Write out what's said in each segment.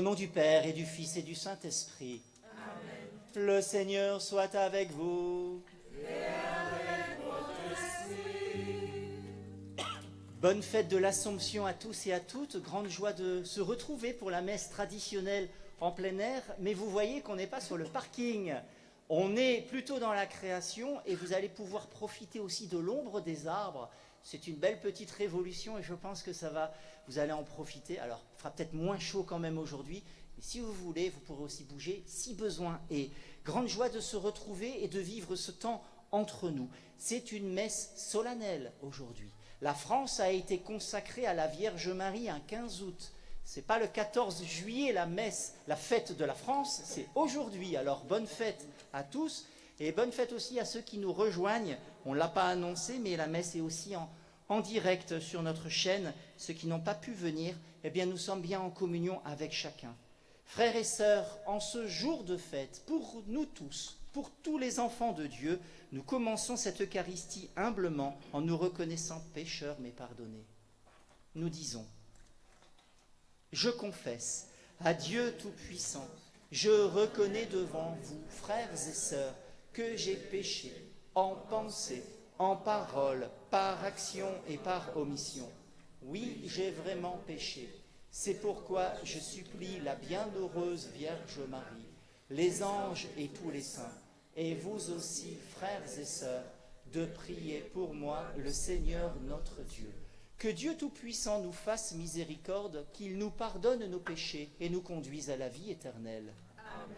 Au nom du Père et du Fils et du Saint-Esprit. Amen. Le Seigneur soit avec vous. Et avec votre esprit. Bonne fête de l'Assomption à tous et à toutes. Grande joie de se retrouver pour la messe traditionnelle en plein air. Mais vous voyez qu'on n'est pas sur le parking. On est plutôt dans la création et vous allez pouvoir profiter aussi de l'ombre des arbres. C'est une belle petite révolution et je pense que vous allez en profiter. Alors, il fera peut-être moins chaud quand même aujourd'hui, mais si vous voulez, vous pourrez aussi bouger si besoin est. Grande joie de se retrouver et de vivre ce temps entre nous. C'est une messe solennelle aujourd'hui. La France a été consacrée à la Vierge Marie un 15 août. Ce n'est pas le 14 juillet la messe, la fête de la France, c'est aujourd'hui. Alors bonne fête à tous et bonne fête aussi à ceux qui nous rejoignent. On ne l'a pas annoncé, mais la messe est aussi en direct sur notre chaîne. Ceux qui n'ont pas pu venir, eh bien nous sommes bien en communion avec chacun. Frères et sœurs, en ce jour de fête, pour nous tous, pour tous les enfants de Dieu, nous commençons cette Eucharistie humblement en nous reconnaissant pécheurs mais pardonnés. Nous disons: je confesse à Dieu Tout-Puissant, je reconnais devant vous, frères et sœurs, que j'ai péché en pensée, en parole, par action et par omission. Oui, j'ai vraiment péché. C'est pourquoi je supplie la bienheureuse Vierge Marie, les anges et tous les saints, et vous aussi, frères et sœurs, de prier pour moi le Seigneur notre Dieu. Que Dieu Tout-Puissant nous fasse miséricorde, qu'il nous pardonne nos péchés et nous conduise à la vie éternelle. Amen.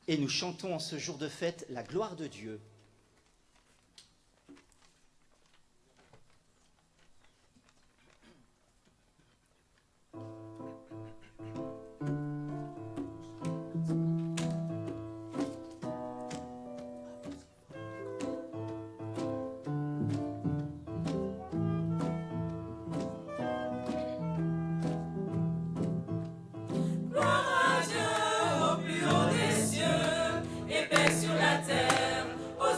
Et nous chantons en ce jour de fête la gloire de Dieu. Gloire à Dieu au plus haut des cieux, et paix sur la terre aux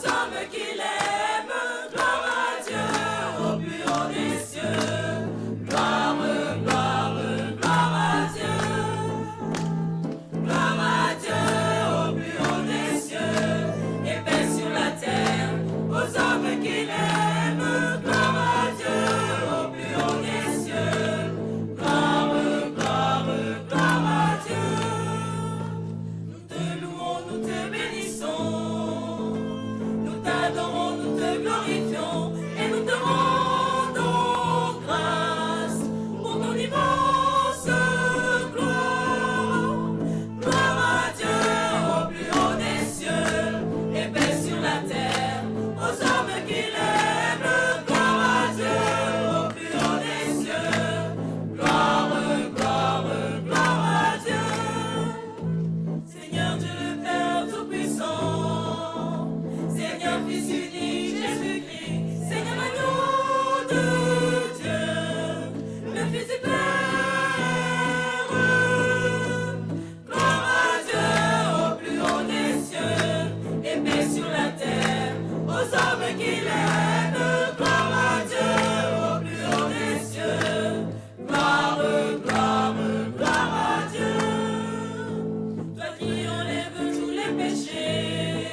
péchés.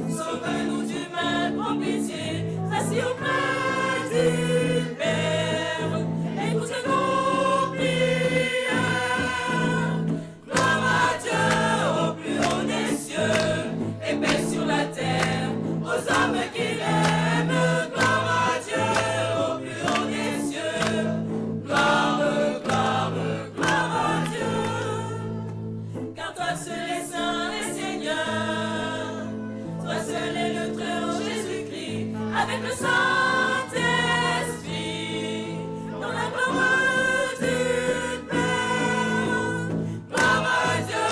Sauve-nous du mal, prends pitié, assis auprès du Père. Écoute nos prières. Gloire à Dieu au plus haut des cieux, et paix sur la terre aux hommes qui l'aiment. Gloire à Dieu au plus haut des cieux. Gloire, gloire, gloire à Dieu. Car toi seul est saint et Seigneur. Toi seul est le très haut Jésus-Christ, avec le Saint-Esprit, dans la gloire du Père. Gloire à Dieu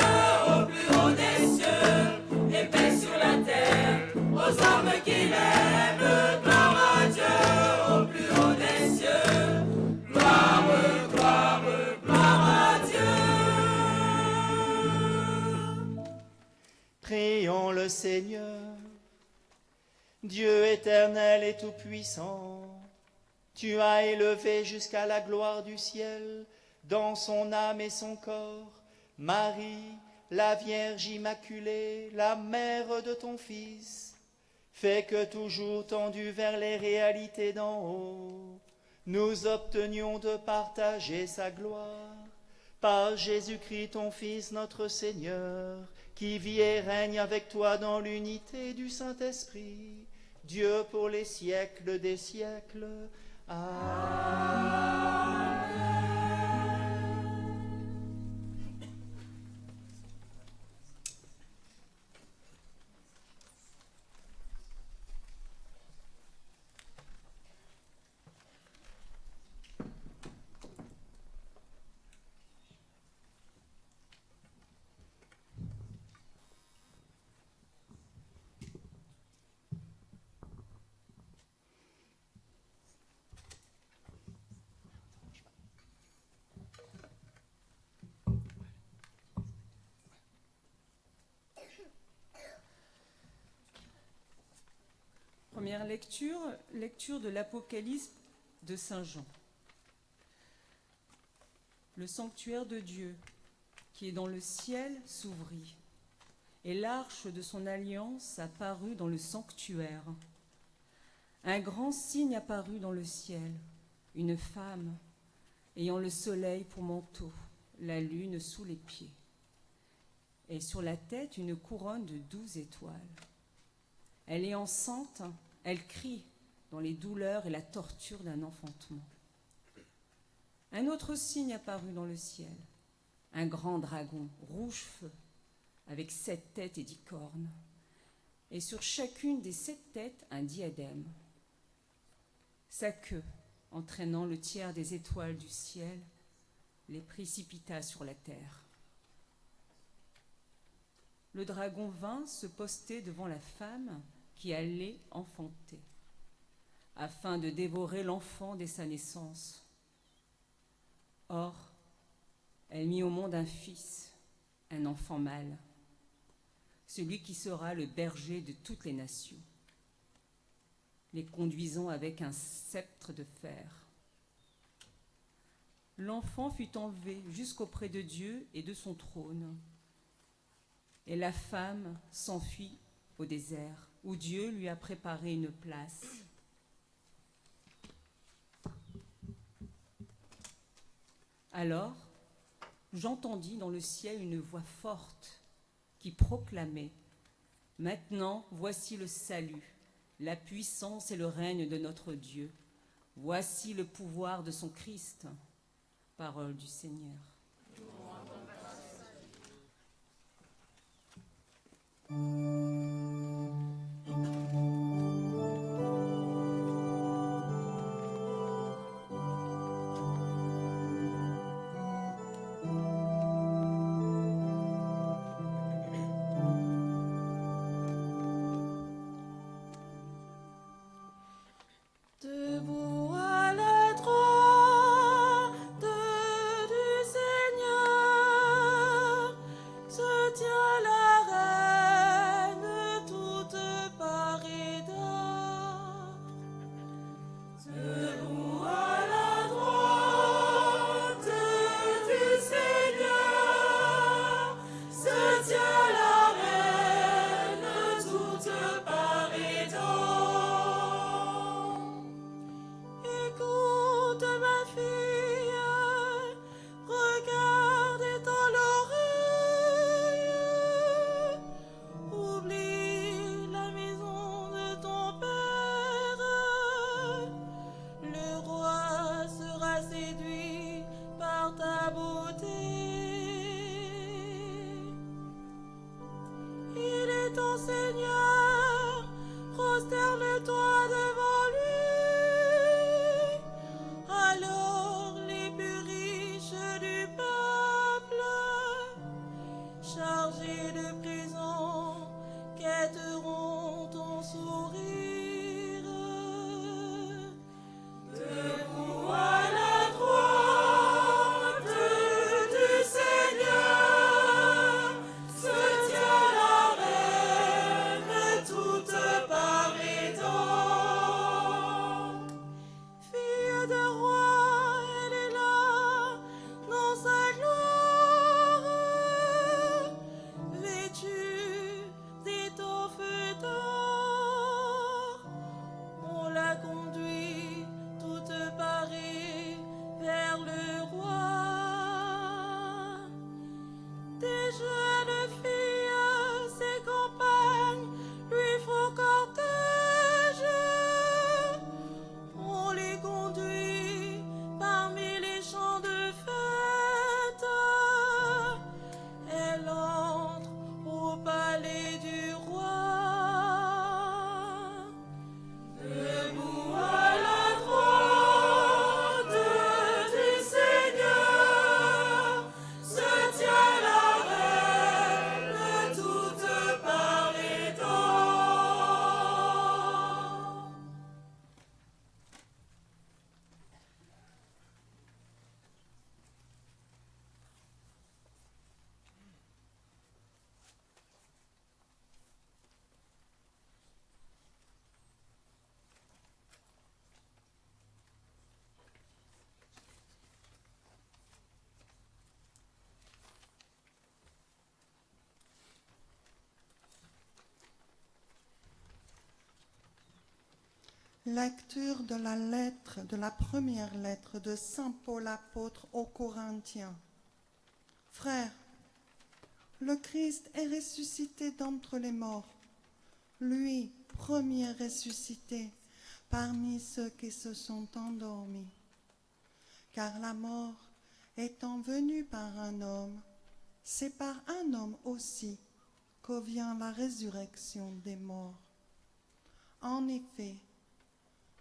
au plus haut des cieux, et paix sur la terre aux hommes qui l'aiment. Gloire à Dieu au plus haut des cieux. Gloire, gloire, gloire à Dieu. Prions le Seigneur. Dieu éternel et tout-puissant, tu as élevé jusqu'à la gloire du ciel, dans son âme et son corps, Marie, la Vierge Immaculée, la mère de ton Fils. Fais que toujours tendus vers les réalités d'en haut, nous obtenions de partager sa gloire. Par Jésus-Christ, ton Fils, notre Seigneur, qui vit et règne avec toi dans l'unité du Saint-Esprit, Dieu pour les siècles des siècles. Amen. Première lecture de l'Apocalypse de Saint Jean. Le sanctuaire de Dieu, qui est dans le ciel, s'ouvrit, et l'arche de son alliance apparut dans le sanctuaire. Un grand signe apparut dans le ciel, une femme ayant le soleil pour manteau, la lune sous les pieds, et sur la tête une couronne de 12 étoiles. Elle est enceinte, elle crie dans les douleurs et la torture d'un enfantement. Un autre signe apparut dans le ciel, un grand dragon, rouge feu, avec 7 têtes et 10 cornes, et sur chacune des 7 têtes un diadème. Sa queue, entraînant le tiers des étoiles du ciel, les précipita sur la terre. Le dragon vint se poster devant la femme qui allait enfanter, afin de dévorer l'enfant dès sa naissance. Or, elle mit au monde un fils, un enfant mâle, celui qui sera le berger de toutes les nations, les conduisant avec un sceptre de fer. L'enfant fut enlevé jusqu'auprès de Dieu et de son trône, et la femme s'enfuit au désert, où Dieu lui a préparé une place. Alors, j'entendis dans le ciel une voix forte qui proclamait : « Maintenant, voici le salut, la puissance et le règne de notre Dieu. Voici le pouvoir de son Christ. » Parole du Seigneur. Debout à la droite du est ton Seigneur, prosterne-toi devant lui. Alors les plus riches du peuple, chargés de présents, quêteront ton sourire. Debout à la droite du Seigneur se tient la reine toute parée d'or. Fille de roi, elle est là dans sa gloire, vêtue d'étoffes d'or. On la conduit toute parée vers le roi. Des jeunes filles, ses compagnes, lui font cortège. On les conduit parmi les champs de fête. Elle entre au palais du roi. Debout à la droite du Seigneur se tient la reine toute parée d'or. Lecture de la première lettre de Saint Paul apôtre aux Corinthiens. Frères, le Christ est ressuscité d'entre les morts, lui, premier ressuscité parmi ceux qui se sont endormis. Car la mort étant venue par un homme, c'est par un homme aussi que vient la résurrection des morts. En effet,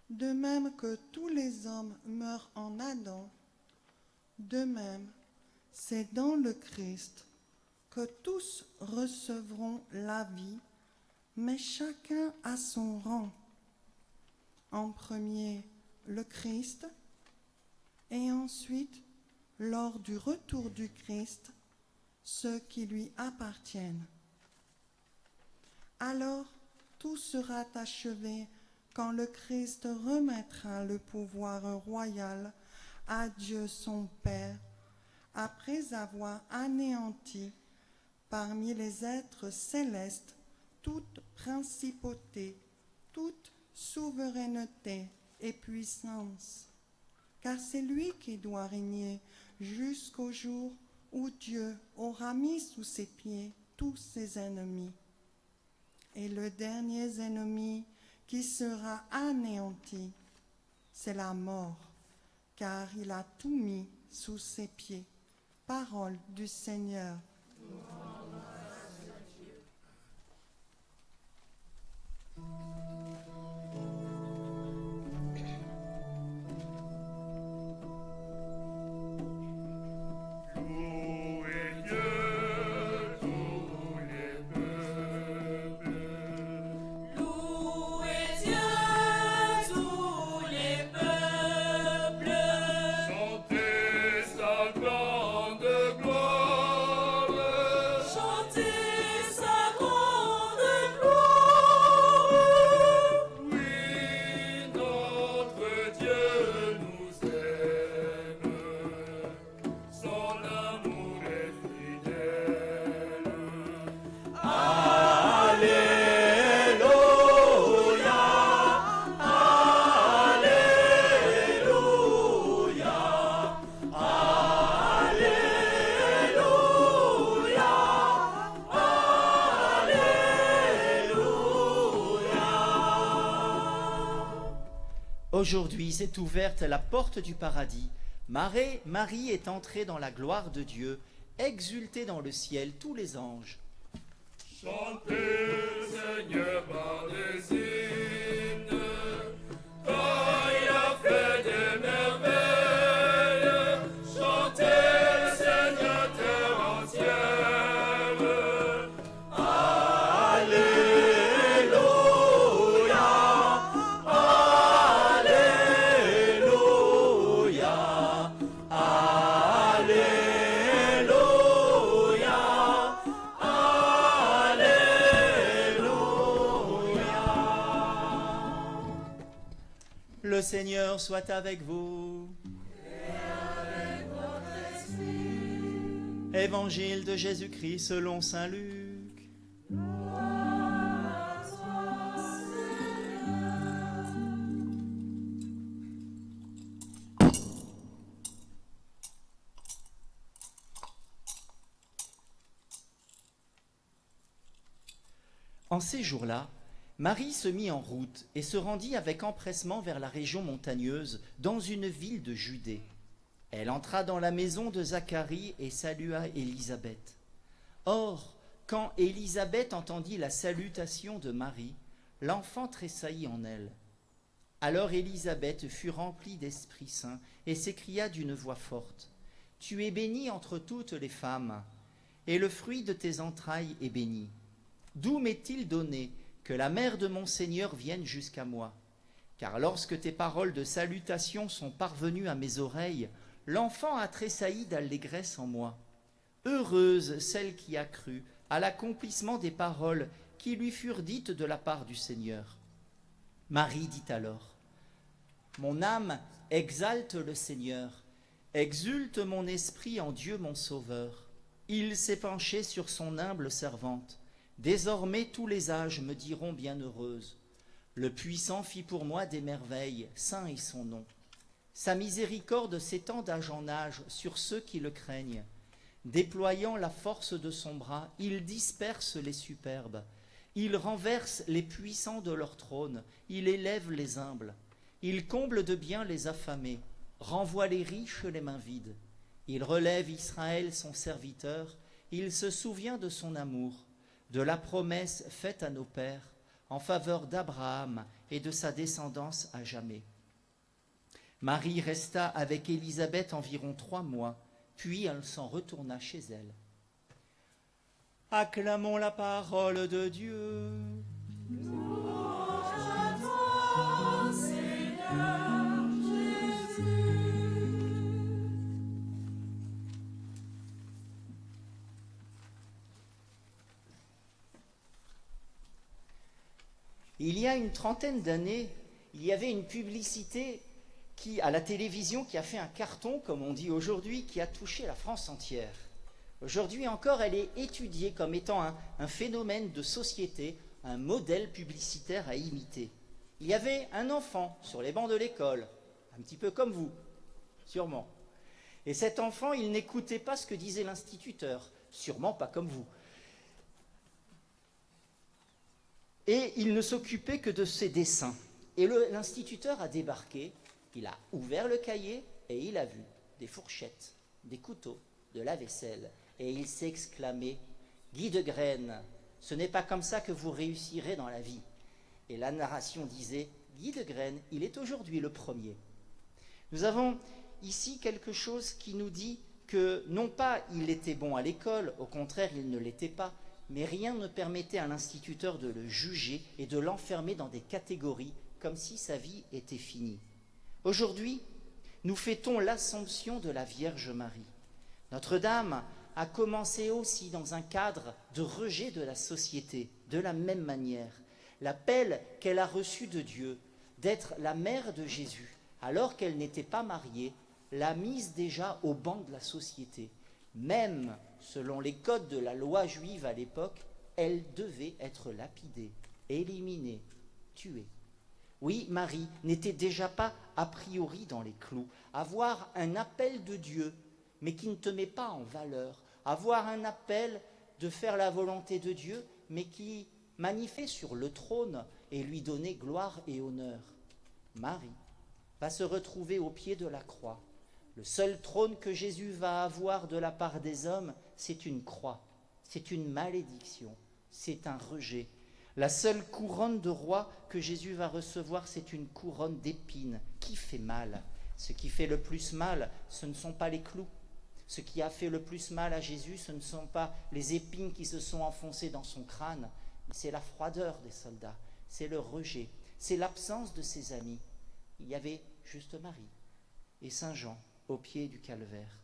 de même que tous les hommes meurent en Adam, de même, c'est dans le Christ que tous recevront la vie, mais chacun à son rang. En premier, le Christ, et ensuite, lors du retour du Christ, ceux qui lui appartiennent. Alors, tout sera achevé quand le Christ remettra le pouvoir royal à Dieu son Père, après avoir anéanti parmi les êtres célestes toute principauté, toute souveraineté et puissance. Car c'est lui qui doit régner jusqu'au jour où Dieu aura mis sous ses pieds tous ses ennemis. Et le dernier ennemi qui sera anéanti, c'est la mort, car il a tout mis sous ses pieds. Parole du Seigneur. Aujourd'hui s'est ouverte la porte du paradis. Marie est entrée dans la gloire de Dieu. Exultez dans le ciel tous les anges. Chantez Le Seigneur soit avec vous. Évangile de Jésus-Christ selon saint Luc. En ces jours-là, Marie se mit en route et se rendit avec empressement vers la région montagneuse, dans une ville de Judée. Elle entra dans la maison de Zacharie et salua Élisabeth. Or, quand Élisabeth entendit la salutation de Marie, l'enfant tressaillit en elle. Alors Élisabeth fut remplie d'Esprit Saint et s'écria d'une voix forte, « Tu es bénie entre toutes les femmes, et le fruit de tes entrailles est béni. D'où m'est-il donné que la mère de mon Seigneur vienne jusqu'à moi? Car lorsque tes paroles de salutation sont parvenues à mes oreilles, l'enfant a tressailli d'allégresse en moi. Heureuse celle qui a cru à l'accomplissement des paroles qui lui furent dites de la part du Seigneur. » Marie dit alors, « Mon âme exalte le Seigneur, exulte mon esprit en Dieu mon Sauveur. Il s'est penché sur son humble servante. Désormais tous les âges me diront bienheureuse. Le Puissant fit pour moi des merveilles, saint est son nom. Sa miséricorde s'étend d'âge en âge sur ceux qui le craignent. Déployant la force de son bras, il disperse les superbes. Il renverse les puissants de leur trône, il élève les humbles. Il comble de bien les affamés, renvoie les riches les mains vides. Il relève Israël son serviteur, il se souvient de son amour, de la promesse faite à nos pères en faveur d'Abraham et de sa descendance à jamais. » Marie resta avec Élisabeth environ 3 mois, puis elle s'en retourna chez elle. Acclamons la parole de Dieu. Louange à toi, Seigneur Jésus. Il y a une trentaine d'années, il y avait une publicité à la télévision qui a fait un carton, comme on dit aujourd'hui, qui a touché la France entière. Aujourd'hui encore, elle est étudiée comme étant un phénomène de société, un modèle publicitaire à imiter. Il y avait un enfant sur les bancs de l'école, un petit peu comme vous, sûrement. Et cet enfant, il n'écoutait pas ce que disait l'instituteur, sûrement pas comme vous. Et il ne s'occupait que de ses dessins. Et l'instituteur a débarqué, il a ouvert le cahier et il a vu des fourchettes, des couteaux, de la vaisselle. Et il s'est exclamé, « Guy de Graine, ce n'est pas comme ça que vous réussirez dans la vie. » Et la narration disait, « Guy de Graine, il est aujourd'hui le premier. » Nous avons ici quelque chose qui nous dit que non pas il était bon à l'école, au contraire il ne l'était pas, mais rien ne permettait à l'instituteur de le juger et de l'enfermer dans des catégories comme si sa vie était finie. Aujourd'hui, nous fêtons l'Assomption de la Vierge Marie. Notre-Dame a commencé aussi dans un cadre de rejet de la société, de la même manière. L'appel qu'elle a reçu de Dieu d'être la mère de Jésus, alors qu'elle n'était pas mariée, l'a mise déjà au banc de la société. Même selon les codes de la loi juive à l'époque, elle devait être lapidée, éliminée, tuée. Oui, Marie n'était déjà pas a priori dans les clous. Avoir un appel de Dieu, mais qui ne te met pas en valeur. Avoir un appel de faire la volonté de Dieu, mais qui manifeste sur le trône et lui donner gloire et honneur. Marie va se retrouver au pied de la croix. Le seul trône que Jésus va avoir de la part des hommes, c'est une croix, c'est une malédiction, c'est un rejet. La seule couronne de roi que Jésus va recevoir, c'est une couronne d'épines qui fait mal. Ce qui fait le plus mal, ce ne sont pas les clous. Ce qui a fait le plus mal à Jésus, ce ne sont pas les épines qui se sont enfoncées dans son crâne, mais c'est la froideur des soldats, c'est le rejet, c'est l'absence de ses amis. Il y avait juste Marie et Saint Jean au pied du calvaire.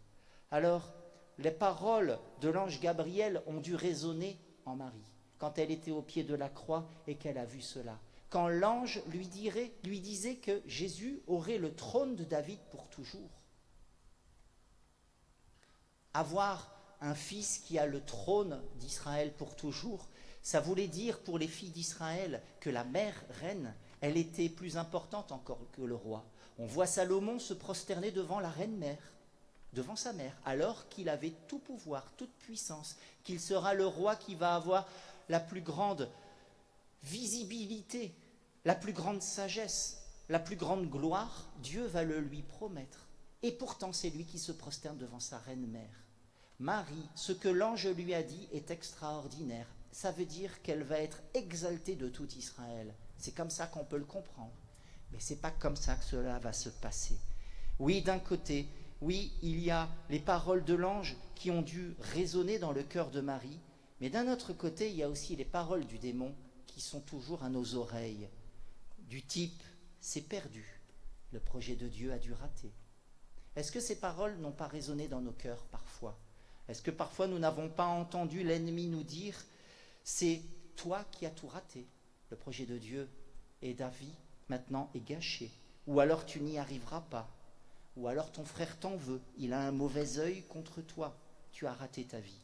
Alors, les paroles de l'ange Gabriel ont dû résonner en Marie quand elle était au pied de la croix et qu'elle a vu cela. quand l'ange lui disait que Jésus aurait le trône de David pour toujours. Avoir un fils qui a le trône d'Israël pour toujours, ça voulait dire pour les filles d'Israël que la mère reine, elle était plus importante encore que le roi. On voit Salomon se prosterner devant la reine mère, devant sa mère, alors qu'il avait tout pouvoir, toute puissance, qu'il sera le roi qui va avoir la plus grande visibilité, la plus grande sagesse, la plus grande gloire. Dieu va le lui promettre. Et pourtant, c'est lui qui se prosterne devant sa reine mère. Marie, ce que l'ange lui a dit est extraordinaire. Ça veut dire qu'elle va être exaltée de tout Israël. C'est comme ça qu'on peut le comprendre. Mais ce n'est pas comme ça que cela va se passer. Oui, d'un côté, oui, il y a les paroles de l'ange qui ont dû résonner dans le cœur de Marie, mais d'un autre côté, il y a aussi les paroles du démon qui sont toujours à nos oreilles, du type « c'est perdu, le projet de Dieu a dû rater ». Est-ce que ces paroles n'ont pas résonné dans nos cœurs parfois? Est-ce que parfois nous n'avons pas entendu l'ennemi nous dire « c'est toi qui as tout raté, le projet de Dieu et ta vie maintenant est gâché » ou alors tu n'y arriveras pas, ou alors ton frère t'en veut, il a un mauvais œil contre toi, tu as raté ta vie.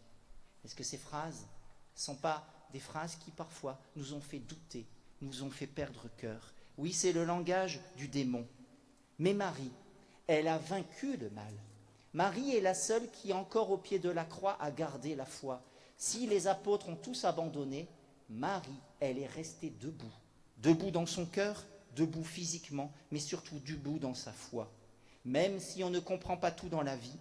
Est-ce que ces phrases ne sont pas des phrases qui parfois nous ont fait douter, nous ont fait perdre cœur? Oui, c'est le langage du démon. Mais Marie, elle a vaincu le mal. Marie est la seule qui, encore au pied de la croix, a gardé la foi. Si les apôtres ont tous abandonné, Marie, elle est restée debout. Debout dans son cœur, debout physiquement, mais surtout debout dans sa foi. Même si on ne comprend pas tout dans la vie,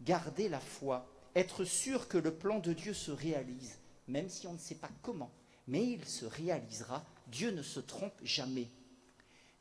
garder la foi, être sûr que le plan de Dieu se réalise, même si on ne sait pas comment, mais il se réalisera, Dieu ne se trompe jamais.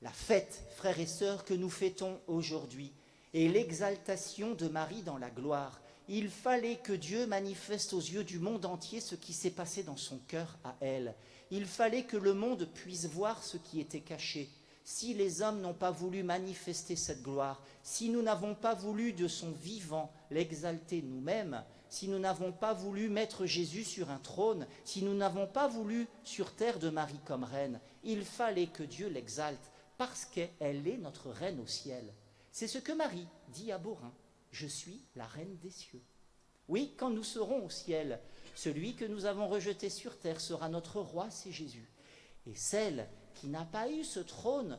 La fête, frères et sœurs, que nous fêtons aujourd'hui est l'exaltation de Marie dans la gloire. Il fallait que Dieu manifeste aux yeux du monde entier ce qui s'est passé dans son cœur à elle. Il fallait que le monde puisse voir ce qui était caché. Si les hommes n'ont pas voulu manifester cette gloire, si nous n'avons pas voulu de son vivant l'exalter nous-mêmes, si nous n'avons pas voulu mettre Jésus sur un trône, si nous n'avons pas voulu sur terre de Marie comme reine, il fallait que Dieu l'exalte parce qu'elle est notre reine au ciel. C'est ce que Marie dit à Borin, « Je suis la reine des cieux ». Oui, quand nous serons au ciel, celui que nous avons rejeté sur terre sera notre roi, c'est Jésus. Et celle qui n'a pas eu ce trône,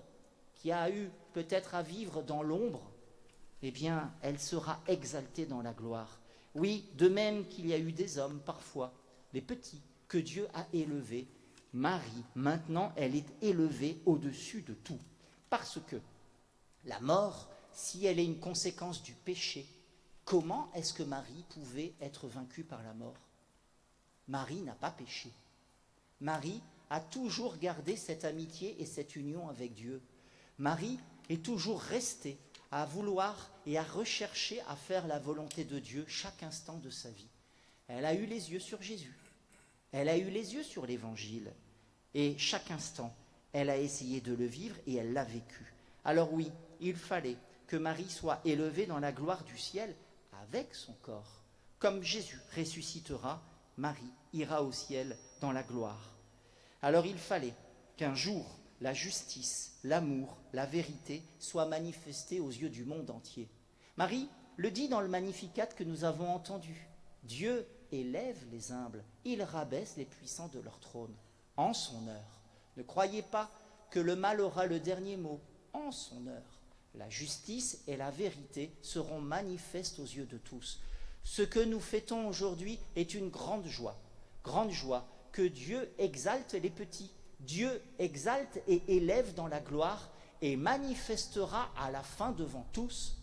qui a eu peut-être à vivre dans l'ombre, eh bien, elle sera exaltée dans la gloire. Oui, de même qu'il y a eu des hommes, parfois, des petits, que Dieu a élevés, Marie, maintenant, elle est élevée au-dessus de tout. Parce que la mort, si elle est une conséquence du péché, comment est-ce que Marie pouvait être vaincue par la mort? Marie n'a pas péché. Marie a toujours gardé cette amitié et cette union avec Dieu. Marie est toujours restée à vouloir et à rechercher à faire la volonté de Dieu chaque instant de sa vie. Elle a eu les yeux sur Jésus. Elle a eu les yeux sur l'Évangile. Et chaque instant, elle a essayé de le vivre et elle l'a vécu. Alors oui, il fallait que Marie soit élevée dans la gloire du ciel avec son corps. Comme Jésus ressuscitera, Marie ira au ciel dans la gloire. Alors il fallait qu'un jour, la justice, l'amour, la vérité soient manifestés aux yeux du monde entier. Marie le dit dans le Magnificat que nous avons entendu. Dieu élève les humbles, il rabaisse les puissants de leur trône, en son heure. Ne croyez pas que le mal aura le dernier mot, en son heure. La justice et la vérité seront manifestes aux yeux de tous. Ce que nous fêtons aujourd'hui est une grande joie que Dieu exalte les petits. Dieu exalte et élève dans la gloire et manifestera à la fin devant tous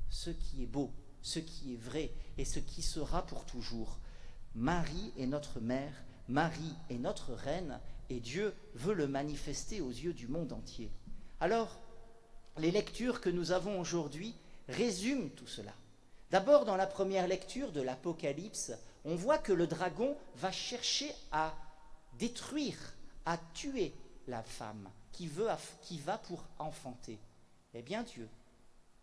ce qui est beau, ce qui est vrai et ce qui sera pour toujours. Marie est notre mère, Marie est notre reine et Dieu veut le manifester aux yeux du monde entier. Alors, les lectures que nous avons aujourd'hui résument tout cela. D'abord, dans la première lecture de l'Apocalypse, on voit que le dragon va chercher à détruire, à tuer la femme qui va pour enfanter. Eh bien, Dieu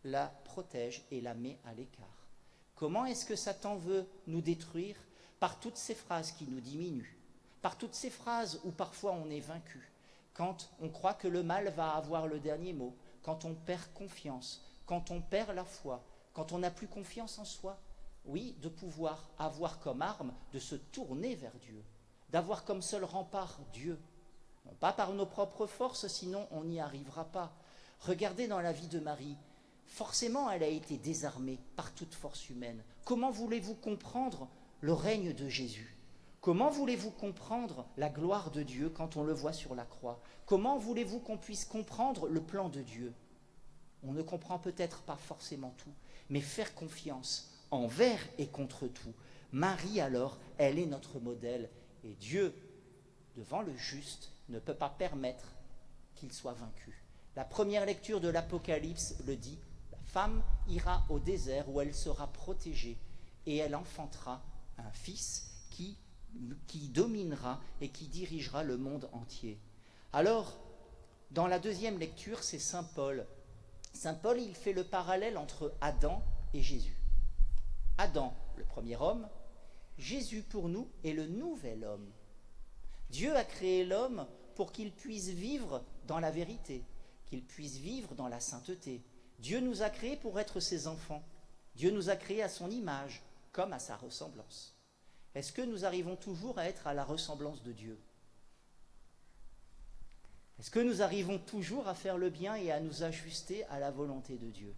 la protège et la met à l'écart. Comment est-ce que Satan veut nous détruire? Par toutes ces phrases qui nous diminuent, par toutes ces phrases où parfois on est vaincu, quand on croit que le mal va avoir le dernier mot, quand on perd confiance, quand on perd la foi, quand on n'a plus confiance en soi. Oui, de pouvoir avoir comme arme de se tourner vers Dieu, d'avoir comme seul rempart Dieu. Non pas par nos propres forces, sinon on n'y arrivera pas. Regardez dans la vie de Marie, forcément elle a été désarmée par toute force humaine. Comment voulez-vous comprendre le règne de Jésus ? Comment voulez-vous comprendre la gloire de Dieu quand on le voit sur la croix ? Comment voulez-vous qu'on puisse comprendre le plan de Dieu ? On ne comprend peut-être pas forcément tout, mais faire confiance envers et contre tout. Marie, alors, elle est notre modèle. Et Dieu, devant le juste, ne peut pas permettre qu'il soit vaincu. La première lecture de l'Apocalypse le dit, la femme ira au désert où elle sera protégée et elle enfantera un fils qui dominera et qui dirigera le monde entier. Alors, dans la deuxième lecture, c'est Saint Paul. Saint Paul, il fait le parallèle entre Adam et Jésus. Adam, le premier homme, Jésus pour nous est le nouvel homme. Dieu a créé l'homme pour qu'il puisse vivre dans la vérité, qu'il puisse vivre dans la sainteté. Dieu nous a créés pour être ses enfants. Dieu nous a créés à son image, comme à sa ressemblance. Est-ce que nous arrivons toujours à être à la ressemblance de Dieu ? Est-ce que nous arrivons toujours à faire le bien et à nous ajuster à la volonté de Dieu ?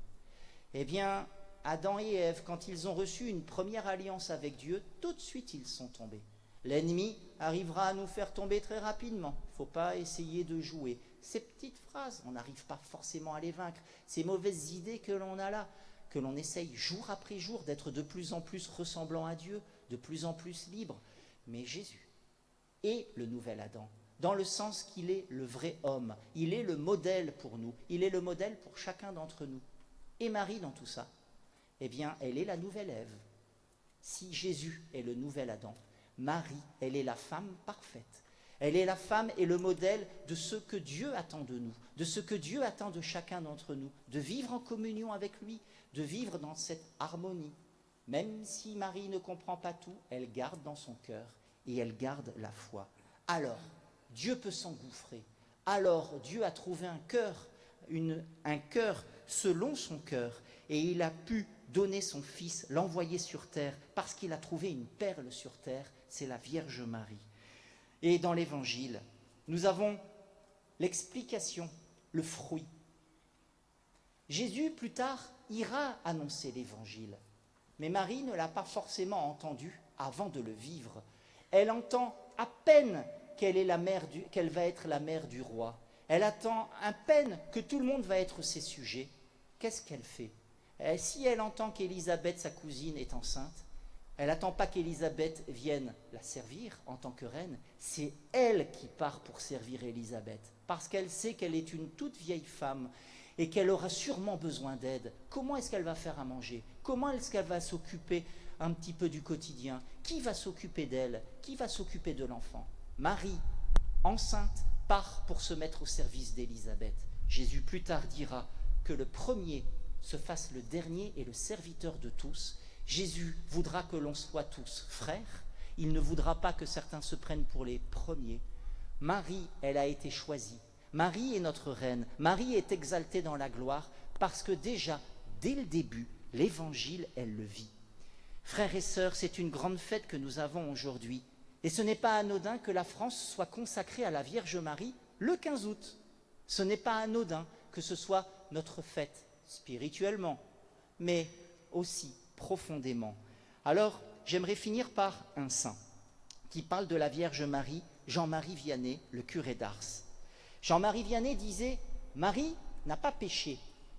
Eh bien, Adam et Ève, quand ils ont reçu une première alliance avec Dieu, tout de suite ils sont tombés. L'ennemi arrivera à nous faire tomber très rapidement. Il ne faut pas essayer de jouer. Ces petites phrases, on n'arrive pas forcément à les vaincre. Ces mauvaises idées que l'on a là, que l'on essaye jour après jour d'être de plus en plus ressemblant à Dieu, de plus en plus libre. Mais Jésus est le nouvel Adam, dans le sens qu'il est le vrai homme. Il est le modèle pour nous. Il est le modèle pour chacun d'entre nous. Et Marie dans tout ça, eh bien, elle est la nouvelle Ève. Si Jésus est le nouvel Adam, Marie, elle est la femme parfaite. Elle est la femme et le modèle de ce que Dieu attend de nous, de ce que Dieu attend de chacun d'entre nous, de vivre en communion avec lui, de vivre dans cette harmonie. Même si Marie ne comprend pas tout, elle garde dans son cœur et elle garde la foi. Alors, Dieu peut s'engouffrer. Alors, Dieu a trouvé un cœur selon son cœur, et il a pu donner son Fils, l'envoyer sur terre, parce qu'il a trouvé une perle sur terre, c'est la Vierge Marie. Et dans l'Évangile, nous avons l'explication, le fruit. Jésus, plus tard, ira annoncer l'Évangile, mais Marie ne l'a pas forcément entendu avant de le vivre. Elle entend à peine qu'elle va être la mère du roi. Elle attend à peine que tout le monde va être ses sujets. Qu'est-ce qu'elle fait ? Si elle entend qu'Élisabeth, sa cousine, est enceinte, elle n'attend pas qu'Élisabeth vienne la servir en tant que reine. C'est elle qui part pour servir Élisabeth, parce qu'elle sait qu'elle est une toute vieille femme et qu'elle aura sûrement besoin d'aide. Comment est-ce qu'elle va faire à manger ? Comment est-ce qu'elle va s'occuper un petit peu du quotidien ? Qui va s'occuper d'elle ? Qui va s'occuper de l'enfant ? Marie, enceinte, part pour se mettre au service d'Élisabeth. Jésus plus tard dira que le premier se fasse le dernier et le serviteur de tous. Jésus voudra que l'on soit tous frères. Il ne voudra pas que certains se prennent pour les premiers. Marie, elle a été choisie. Marie est notre reine. Marie est exaltée dans la gloire parce que déjà, dès le début, l'Évangile, elle le vit. Frères et sœurs, c'est une grande fête que nous avons aujourd'hui. Et ce n'est pas anodin que la France soit consacrée à la Vierge Marie le 15 août. Ce n'est pas anodin que ce soit notre fête spirituellement, mais aussi profondément. Alors, j'aimerais finir par un saint qui parle de la Vierge Marie, Jean-Marie Vianney, le curé d'Ars. Jean-Marie Vianney disait « Marie n'a pas péché ».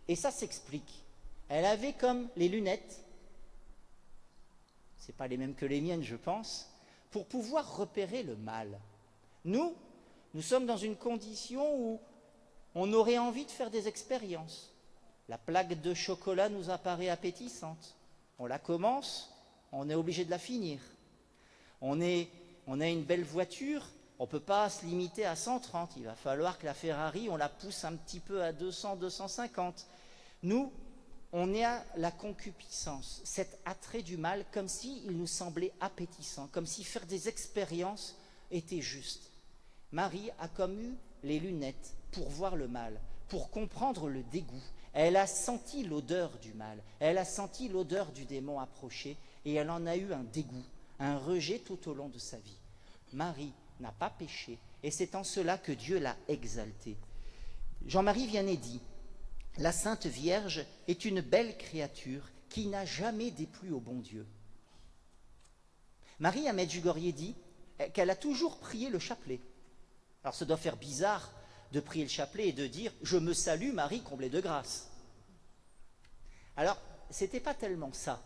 Et ça s'explique. Elle avait comme les lunettes, ce n'est pas les mêmes que les miennes, je pense, pour pouvoir repérer le mal. Nous sommes dans une condition où on aurait envie de faire des expériences. La plaque de chocolat nous apparaît appétissante. On la commence, on est obligé de la finir. On a une belle voiture, on ne peut pas se limiter à 130. Il va falloir que la Ferrari, on la pousse un petit peu à 200, 250. Nous, on est à la concupiscence, cet attrait du mal, comme s'il nous semblait appétissant, comme si faire des expériences était juste. Marie a comme eu les lunettes pour voir le mal, pour comprendre le dégoût. Elle a senti l'odeur du mal, elle a senti l'odeur du démon approcher et elle en a eu un dégoût, un rejet tout au long de sa vie. Marie n'a pas péché et c'est en cela que Dieu l'a exaltée. Jean-Marie Vianney dit « La Sainte Vierge est une belle créature qui n'a jamais déplu au bon Dieu. » Marie à Medjugorje dit qu'elle a toujours prié le chapelet. Alors ça doit faire bizarre de prier le chapelet et de dire « Je me salue Marie comblée de grâce ». Alors, ce n'était pas tellement ça.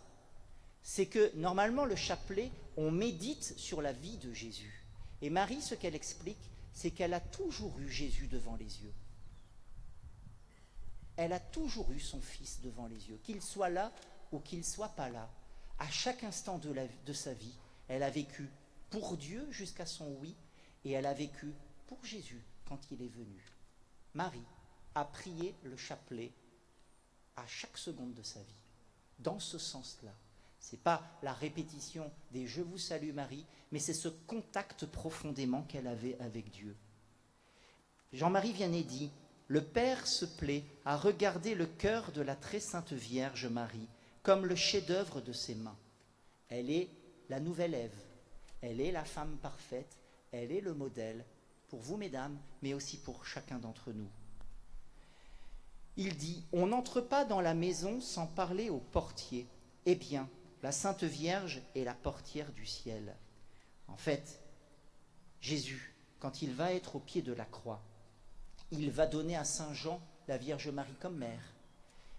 C'est que normalement le chapelet, on médite sur la vie de Jésus. Et Marie, ce qu'elle explique, c'est qu'elle a toujours eu Jésus devant les yeux. Elle a toujours eu son Fils devant les yeux, qu'il soit là ou qu'il ne soit pas là. À chaque instant de sa vie, elle a vécu pour Dieu jusqu'à son oui, et elle a vécu pour Jésus quand il est venu. Marie a prié le chapelet à chaque seconde de sa vie, dans ce sens-là. Ce n'est pas la répétition des « Je vous salue Marie », mais c'est ce contact profondément qu'elle avait avec Dieu. Jean-Marie Vianney dit « Le Père se plaît à regarder le cœur de la très sainte Vierge Marie comme le chef-d'œuvre de ses mains. Elle est la nouvelle Ève, elle est la femme parfaite, elle est le modèle pour vous, mesdames, mais aussi pour chacun d'entre nous. » Il dit « On n'entre pas dans la maison sans parler au portier. Eh bien, la Sainte Vierge est la portière du ciel. » En fait, Jésus, quand il va être au pied de la croix, il va donner à Saint Jean la Vierge Marie comme mère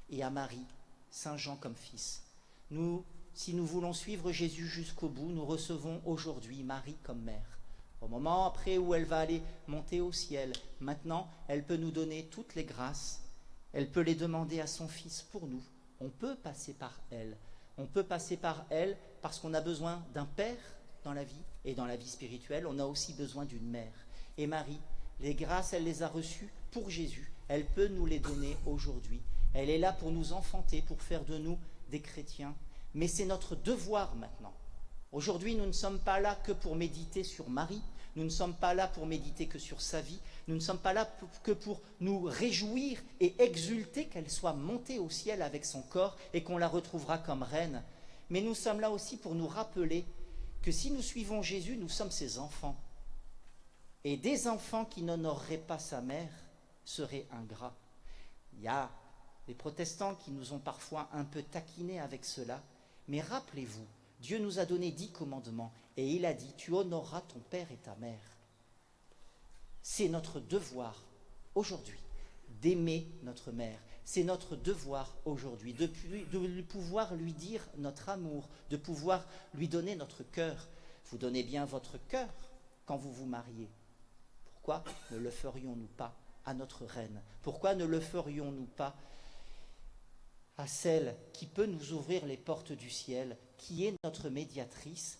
et à Marie, Saint Jean comme fils. Nous, si nous voulons suivre Jésus jusqu'au bout, nous recevons aujourd'hui Marie comme mère. Au moment après où elle va aller monter au ciel, maintenant, elle peut nous donner toutes les grâces. Elle peut les demander à son Fils pour nous. On peut passer par elle. On peut passer par elle parce qu'on a besoin d'un père dans la vie et dans la vie spirituelle. On a aussi besoin d'une mère. Et Marie, les grâces, elle les a reçues pour Jésus. Elle peut nous les donner aujourd'hui. Elle est là pour nous enfanter, pour faire de nous des chrétiens. Mais c'est notre devoir maintenant. Aujourd'hui, nous ne sommes pas là que pour méditer sur Marie. Nous ne sommes pas là pour méditer que sur sa vie. Nous ne sommes pas là que pour nous réjouir et exulter qu'elle soit montée au ciel avec son corps et qu'on la retrouvera comme reine. Mais nous sommes là aussi pour nous rappeler que si nous suivons Jésus, nous sommes ses enfants. Et des enfants qui n'honoreraient pas sa mère seraient ingrats. Il y a des protestants qui nous ont parfois un peu taquinés avec cela. Mais rappelez-vous, Dieu nous a donné 10 commandements et il a dit « Tu honoreras ton père et ta mère ». C'est notre devoir aujourd'hui d'aimer notre mère. C'est notre devoir aujourd'hui de pouvoir lui dire notre amour, de pouvoir lui donner notre cœur. Vous donnez bien votre cœur quand vous vous mariez. Pourquoi ne le ferions-nous pas à notre reine? Pourquoi ne le ferions-nous pas à celle qui peut nous ouvrir les portes du ciel, qui est notre médiatrice?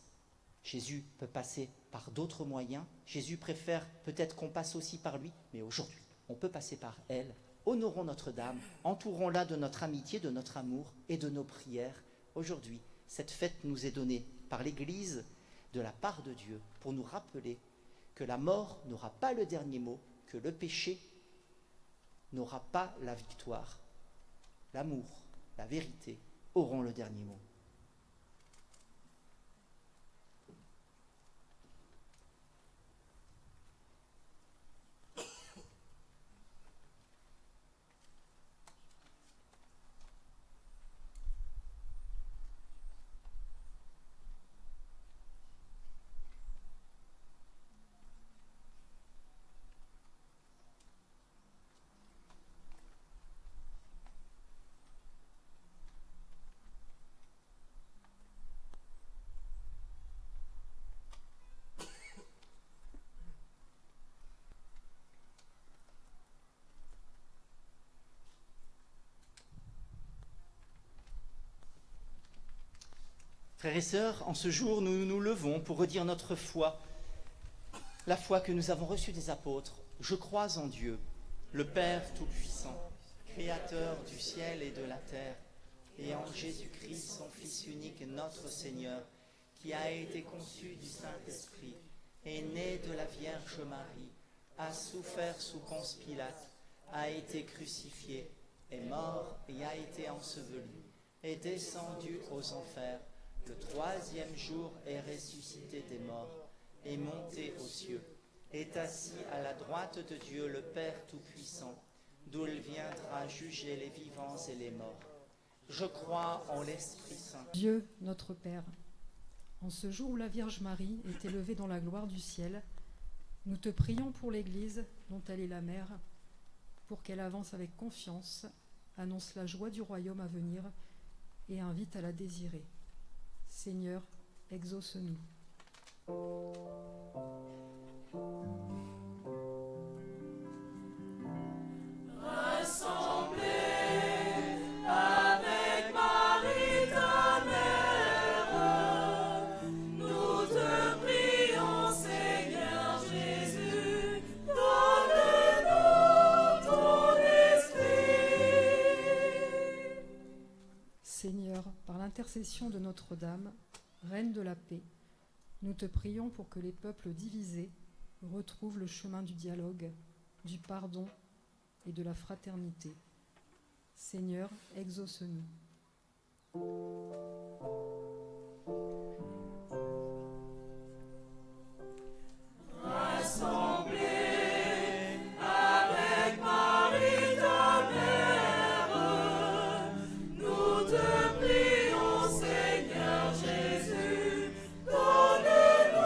Jésus peut passer par d'autres moyens. Jésus préfère peut-être qu'on passe aussi par lui, mais aujourd'hui, on peut passer par elle. Honorons Notre-Dame, entourons-la de notre amitié, de notre amour et de nos prières. Aujourd'hui, cette fête nous est donnée par l'Église de la part de Dieu pour nous rappeler que la mort n'aura pas le dernier mot, que le péché n'aura pas la victoire. L'amour, la vérité auront le dernier mot. Frères et sœurs, en ce jour, nous nous levons pour redire notre foi, la foi que nous avons reçue des apôtres. Je crois en Dieu, le Père Tout-Puissant, Créateur du ciel et de la terre, et en Jésus-Christ, son Fils unique, notre Seigneur, qui a été conçu du Saint-Esprit, et né de la Vierge Marie, a souffert sous Ponce Pilate, a été crucifié, est mort et a été enseveli, est descendu aux enfers, le troisième jour est ressuscité des morts, est monté aux cieux, est assis à la droite de Dieu le Père Tout-Puissant, d'où il viendra juger les vivants et les morts. Je crois en l'Esprit Saint. Dieu, notre Père, en ce jour où la Vierge Marie est élevée dans la gloire du ciel, nous te prions pour l'Église dont elle est la mère, pour qu'elle avance avec confiance, annonce la joie du royaume à venir et invite à la désirer. Seigneur, exauce-nous. Rassemblés avec Marie ta mère, nous te prions, Seigneur Jésus, donne-nous ton esprit. Seigneur, par l'intercession de Notre-Dame, Reine de la paix, nous te prions pour que les peuples divisés retrouvent le chemin du dialogue, du pardon et de la fraternité. Seigneur, exauce-nous. Rassemblés avec Marie ta mère, nous te prions, Seigneur Jésus, donne-nous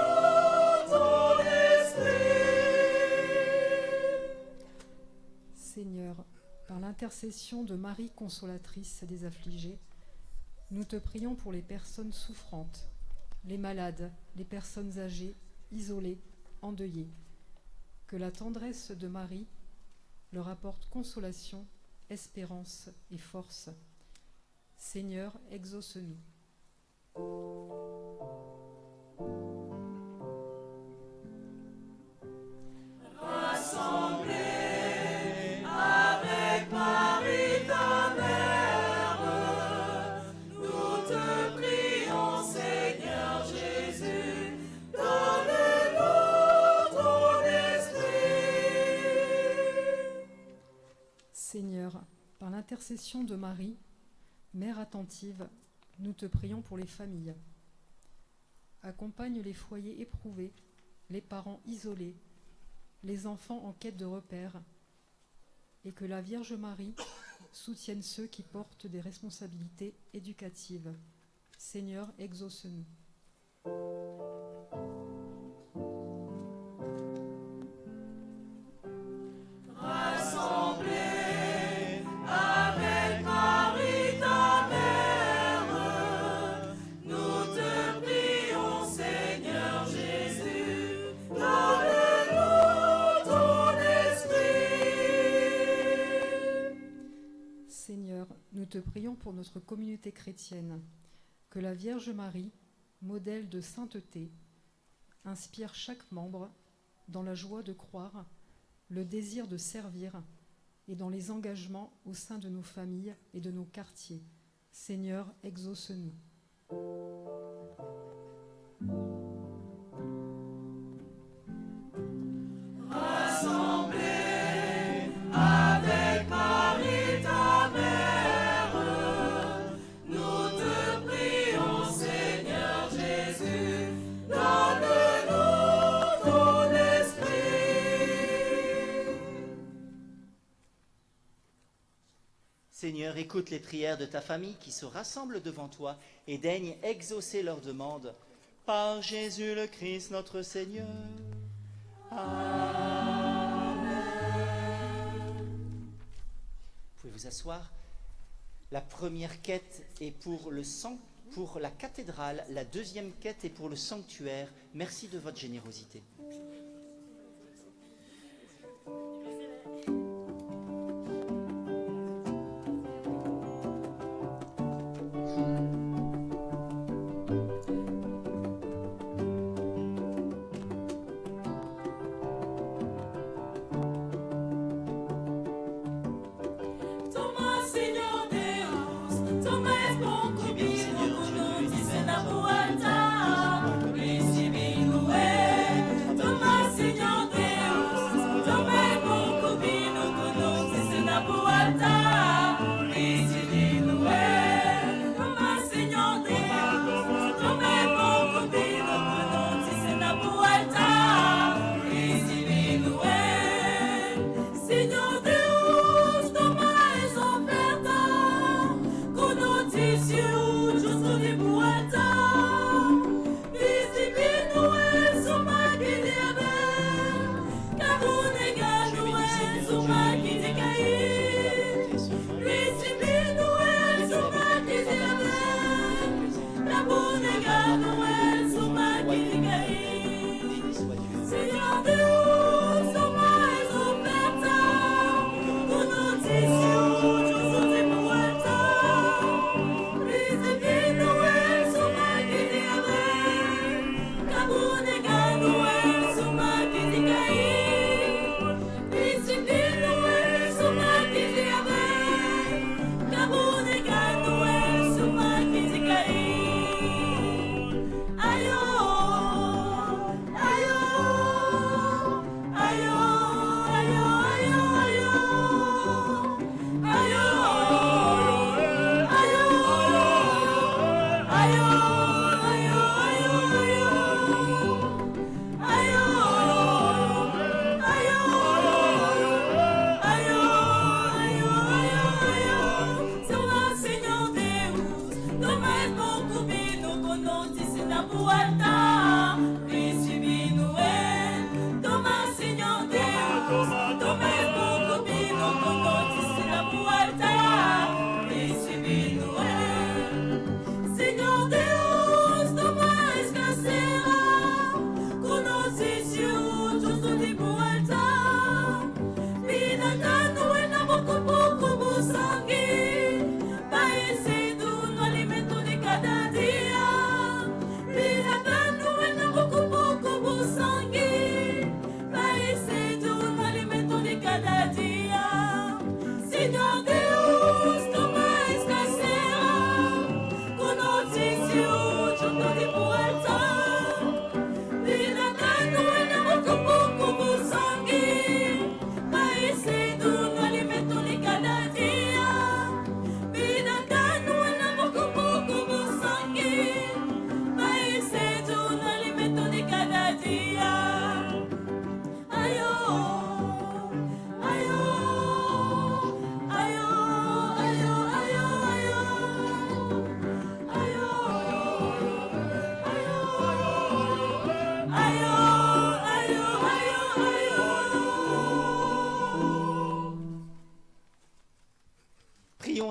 ton esprit. Seigneur, par l'intercession de Marie consolatrice des affligés, nous te prions pour les personnes souffrantes, les malades, les personnes âgées, isolées, endeuillées. Que la tendresse de Marie leur apporte consolation, espérance et force. Seigneur, exauce-nous. Rassemblés avec Marie ta mère, nous te prions, Seigneur Jésus, donne-nous ton esprit. Seigneur, par l'intercession de Marie, Mère attentive, nous te prions pour les familles. Accompagne les foyers éprouvés, les parents isolés, les enfants en quête de repères, et que la Vierge Marie soutienne ceux qui portent des responsabilités éducatives. Seigneur, exauce-nous. Rassemblés avec Marie ta mère, nous te prions, Seigneur Jésus, donne-nous ton esprit. Seigneur, nous te prions pour notre communauté chrétienne, que la Vierge Marie, modèle de sainteté, inspire chaque membre dans la joie de croire, le désir de servir et dans les engagements au sein de nos familles et de nos quartiers. Seigneur, exauce-nous. Rassemblés avec Marie ta mère, nous te prions, Seigneur Jésus, donne-nous ton esprit. Seigneur, écoute les prières de ta famille qui se rassemble devant toi et daigne exaucer leurs demandes. Par Jésus le Christ notre Seigneur. Amen. Vous pouvez vous asseoir. La première quête est pour la cathédrale, la deuxième quête est pour le sanctuaire. Merci de votre générosité. Toma, Señor Deus, toma es con conmigo, no dice na boata, recibindo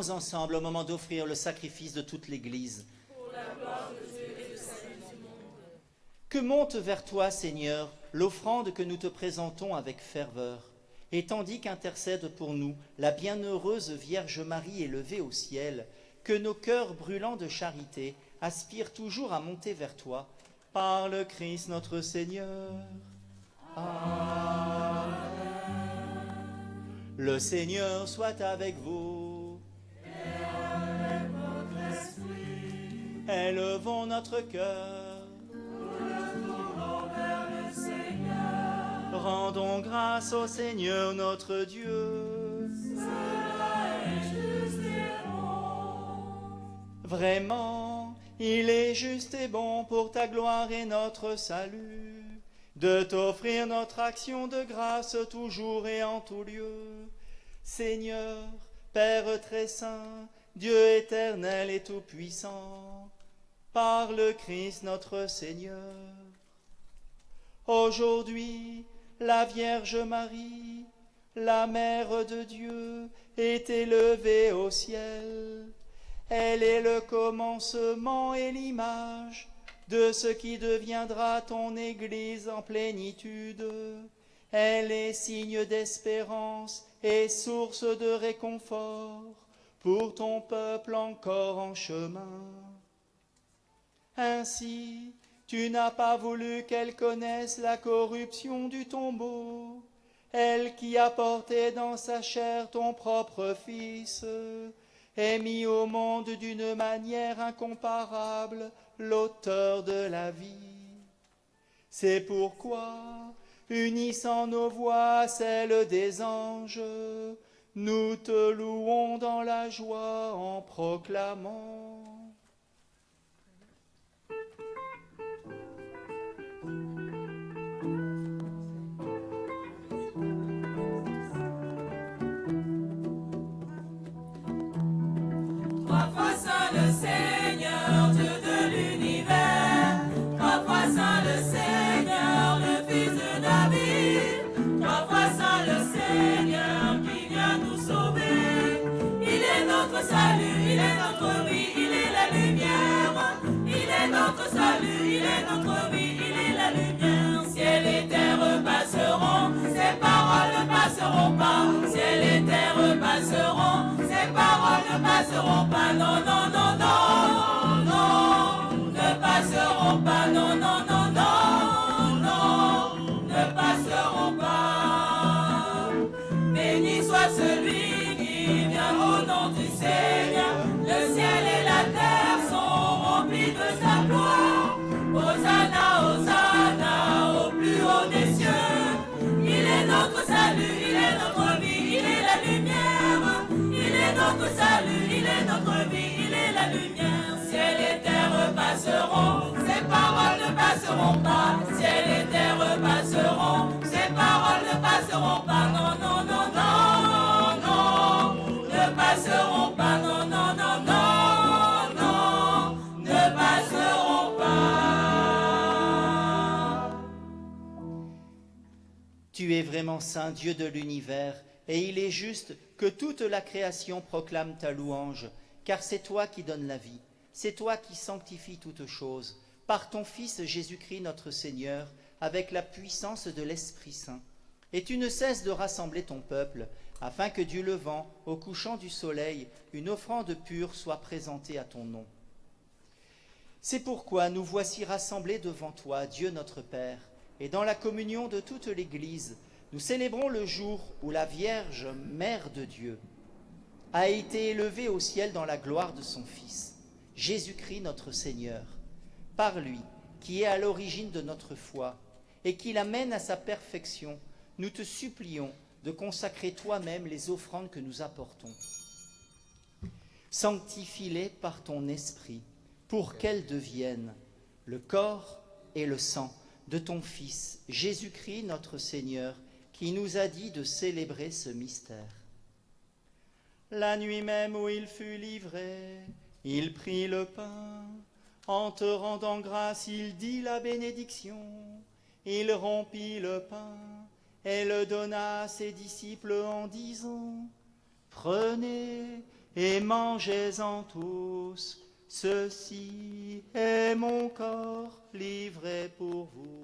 prions ensemble au moment d'offrir le sacrifice de toute l'Église. Que monte vers toi, Seigneur, l'offrande que nous te présentons avec ferveur. Et tandis qu'intercède pour nous la bienheureuse Vierge Marie élevée au ciel, que nos cœurs brûlants de charité aspirent toujours à monter vers toi, par le Christ notre Seigneur. Amen. Le Seigneur soit avec vous. Et avec votre esprit. Élevons notre cœur. Nous le tournons vers le Seigneur. Rendons grâce au Seigneur notre Dieu. Cela est juste et bon. Vraiment, il est juste et bon pour ta gloire et notre salut, de t'offrir notre action de grâce toujours et en tout lieu. Seigneur, Père très saint, Dieu éternel et tout-puissant, par le Christ notre Seigneur. Aujourd'hui, la Vierge Marie, la Mère de Dieu, est élevée au ciel. Elle est le commencement et l'image de ce qui deviendra ton Église en plénitude. Elle est signe d'espérance et source de réconfort pour ton peuple encore en chemin. Ainsi, tu n'as pas voulu qu'elle connaisse la corruption du tombeau, elle qui a porté dans sa chair ton propre Fils, et mis au monde d'une manière incomparable l'auteur de la vie. C'est pourquoi, unissant nos voix à celles des anges, nous te louons dans la joie en proclamant. Trois fois saint le Seigneur, Dieu de l'univers. Trois fois saint le Seigneur, le Fils de David. Trois fois saint le Seigneur qui vient nous sauver. Il est notre salut, il est notre vie, il est la lumière. Il est notre salut, il est notre vie, il est la lumière. Ciel et terre passeront, ses paroles ne passeront pas. Ciel et terre passeront, ses paroles ne passeront pas. Non, non, non, non, non, ne passeront pas. Non, non, non, non, non, ne passeront pas. Béni soit celui qui vient au nom du Seigneur. Le ciel et la terre sont remplis de sa gloire. Hosanna, Hosanna, au plus haut des cieux. Il est notre salut, il est notre vie, il est la lumière. Il est notre salut, il est notre vie, il est la lumière. Ciel et terre passeront, ses paroles ne passeront pas. Ciel et terre passeront, ses paroles ne passeront pas. Non, non, non, non, non, ne passeront pas. Non, non, non, non, non, ne passeront pas. Tu es vraiment saint, Dieu de l'univers, et il est juste que toute la création proclame ta louange, car c'est toi qui donnes la vie, c'est toi qui sanctifies toutes choses, par ton Fils Jésus-Christ notre Seigneur, avec la puissance de l'Esprit Saint. Et tu ne cesses de rassembler ton peuple, afin que du levant au couchant du soleil, une offrande pure soit présentée à ton nom. C'est pourquoi nous voici rassemblés devant toi, Dieu notre Père, et dans la communion de toute l'Église, nous célébrons le jour où la Vierge, Mère de Dieu, a été élevée au ciel dans la gloire de son Fils, Jésus-Christ notre Seigneur. Par lui, qui est à l'origine de notre foi, et qui l'amène à sa perfection, nous te supplions de consacrer toi-même les offrandes que nous apportons. Sanctifie-les par ton esprit, pour qu'elles deviennent le corps et le sang de ton Fils, Jésus-Christ notre Seigneur, qui nous a dit de célébrer ce mystère. La nuit même où il fut livré, il prit le pain. En te rendant grâce, il dit la bénédiction. Il rompit le pain et le donna à ses disciples en disant : « Prenez et mangez-en tous. Ceci est mon corps livré pour vous.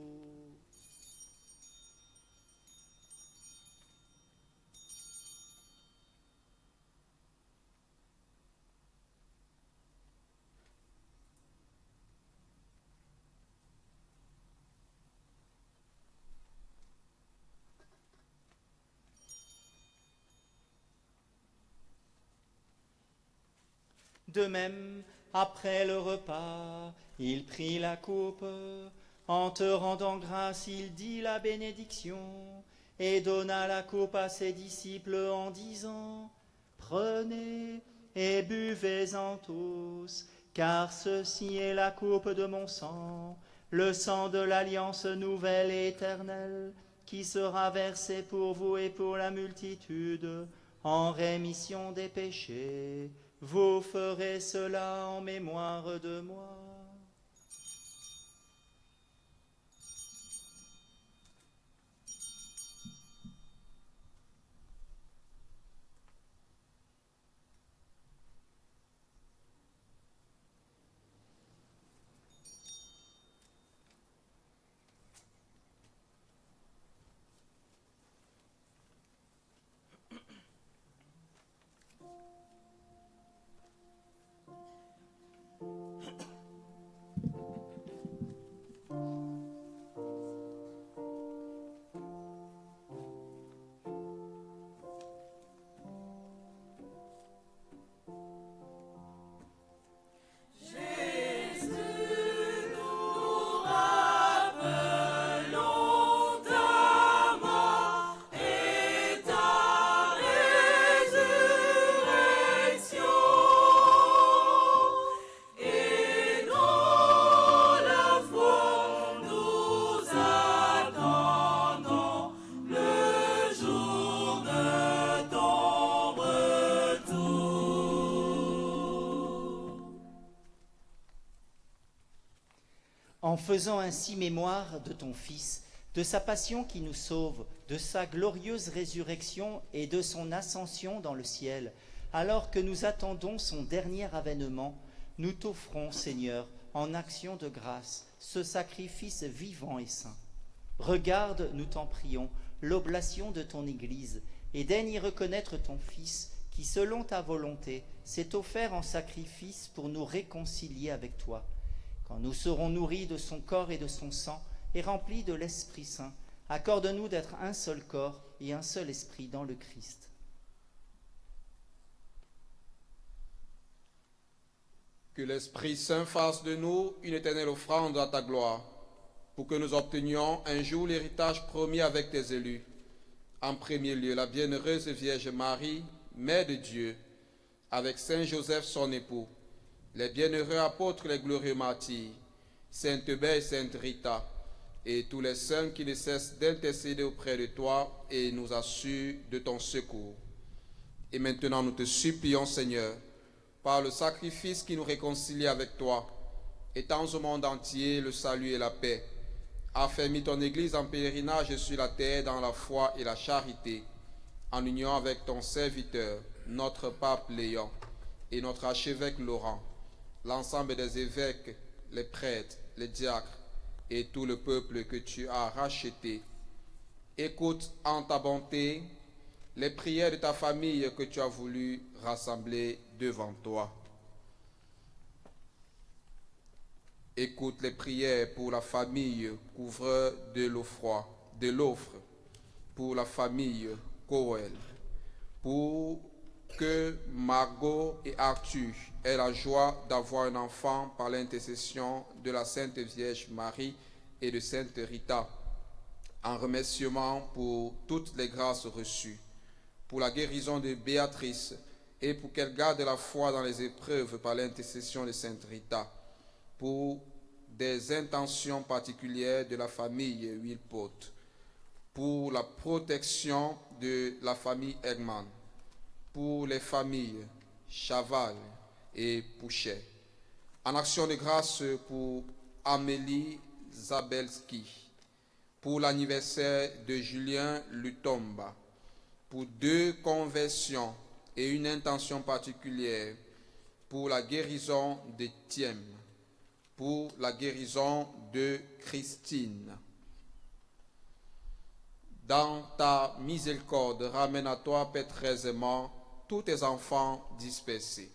De même, après le repas, il prit la coupe. En te rendant grâce, il dit la bénédiction et donna la coupe à ses disciples en disant : Prenez et buvez-en tous, car ceci est la coupe de mon sang, le sang de l'alliance nouvelle et éternelle, qui sera versé pour vous et pour la multitude, en rémission des péchés. Vous ferez cela en mémoire de moi. En faisant ainsi mémoire de ton Fils, de sa passion qui nous sauve, de sa glorieuse résurrection et de son ascension dans le ciel, alors que nous attendons son dernier avènement, nous t'offrons, Seigneur, en action de grâce, ce sacrifice vivant et saint. Regarde, nous t'en prions, l'oblation de ton Église, et daigne y reconnaître ton Fils, qui, selon ta volonté, s'est offert en sacrifice pour nous réconcilier avec toi. Quand nous serons nourris de son corps et de son sang, et remplis de l'Esprit Saint, accorde-nous d'être un seul corps et un seul esprit dans le Christ. Que l'Esprit Saint fasse de nous une éternelle offrande à ta gloire, pour que nous obtenions un jour l'héritage promis avec tes élus. En premier lieu, la bienheureuse Vierge Marie, Mère de Dieu, avec Saint Joseph son époux, les bienheureux apôtres, les glorieux martyrs, Sainte Eubée et Sainte Rita, et tous les saints qui ne cessent d'intercéder auprès de toi et nous assurent de ton secours. Et maintenant nous te supplions, Seigneur, par le sacrifice qui nous réconcilie avec toi, étends au monde entier le salut et la paix. Affermis ton Église en pèlerinage sur la terre dans la foi et la charité, en union avec ton serviteur, notre pape Léon, et notre archevêque Laurent, l'ensemble des évêques, les prêtres, les diacres et tout le peuple que tu as racheté. Écoute en ta bonté les prières de ta famille que tu as voulu rassembler devant toi. Écoute les prières pour la famille couvreur de l'offre, pour la famille Coel, pour que Margot et Arthur aient la joie d'avoir un enfant par l'intercession de la Sainte Vierge Marie et de Sainte Rita, en remerciement pour toutes les grâces reçues, pour la guérison de Béatrice et pour qu'elle garde la foi dans les épreuves par l'intercession de Sainte Rita, pour des intentions particulières de la famille Wilpot, pour la protection de la famille Egman, pour les familles Chaval et Pouchet. En action de grâce pour Amélie Zabelski, pour l'anniversaire de Julien Lutomba, pour 2 conversions et une intention particulière pour la guérison d'Étienne, pour la guérison de Christine. Dans ta miséricorde, ramène à toi pétreusement tous tes enfants dispersés.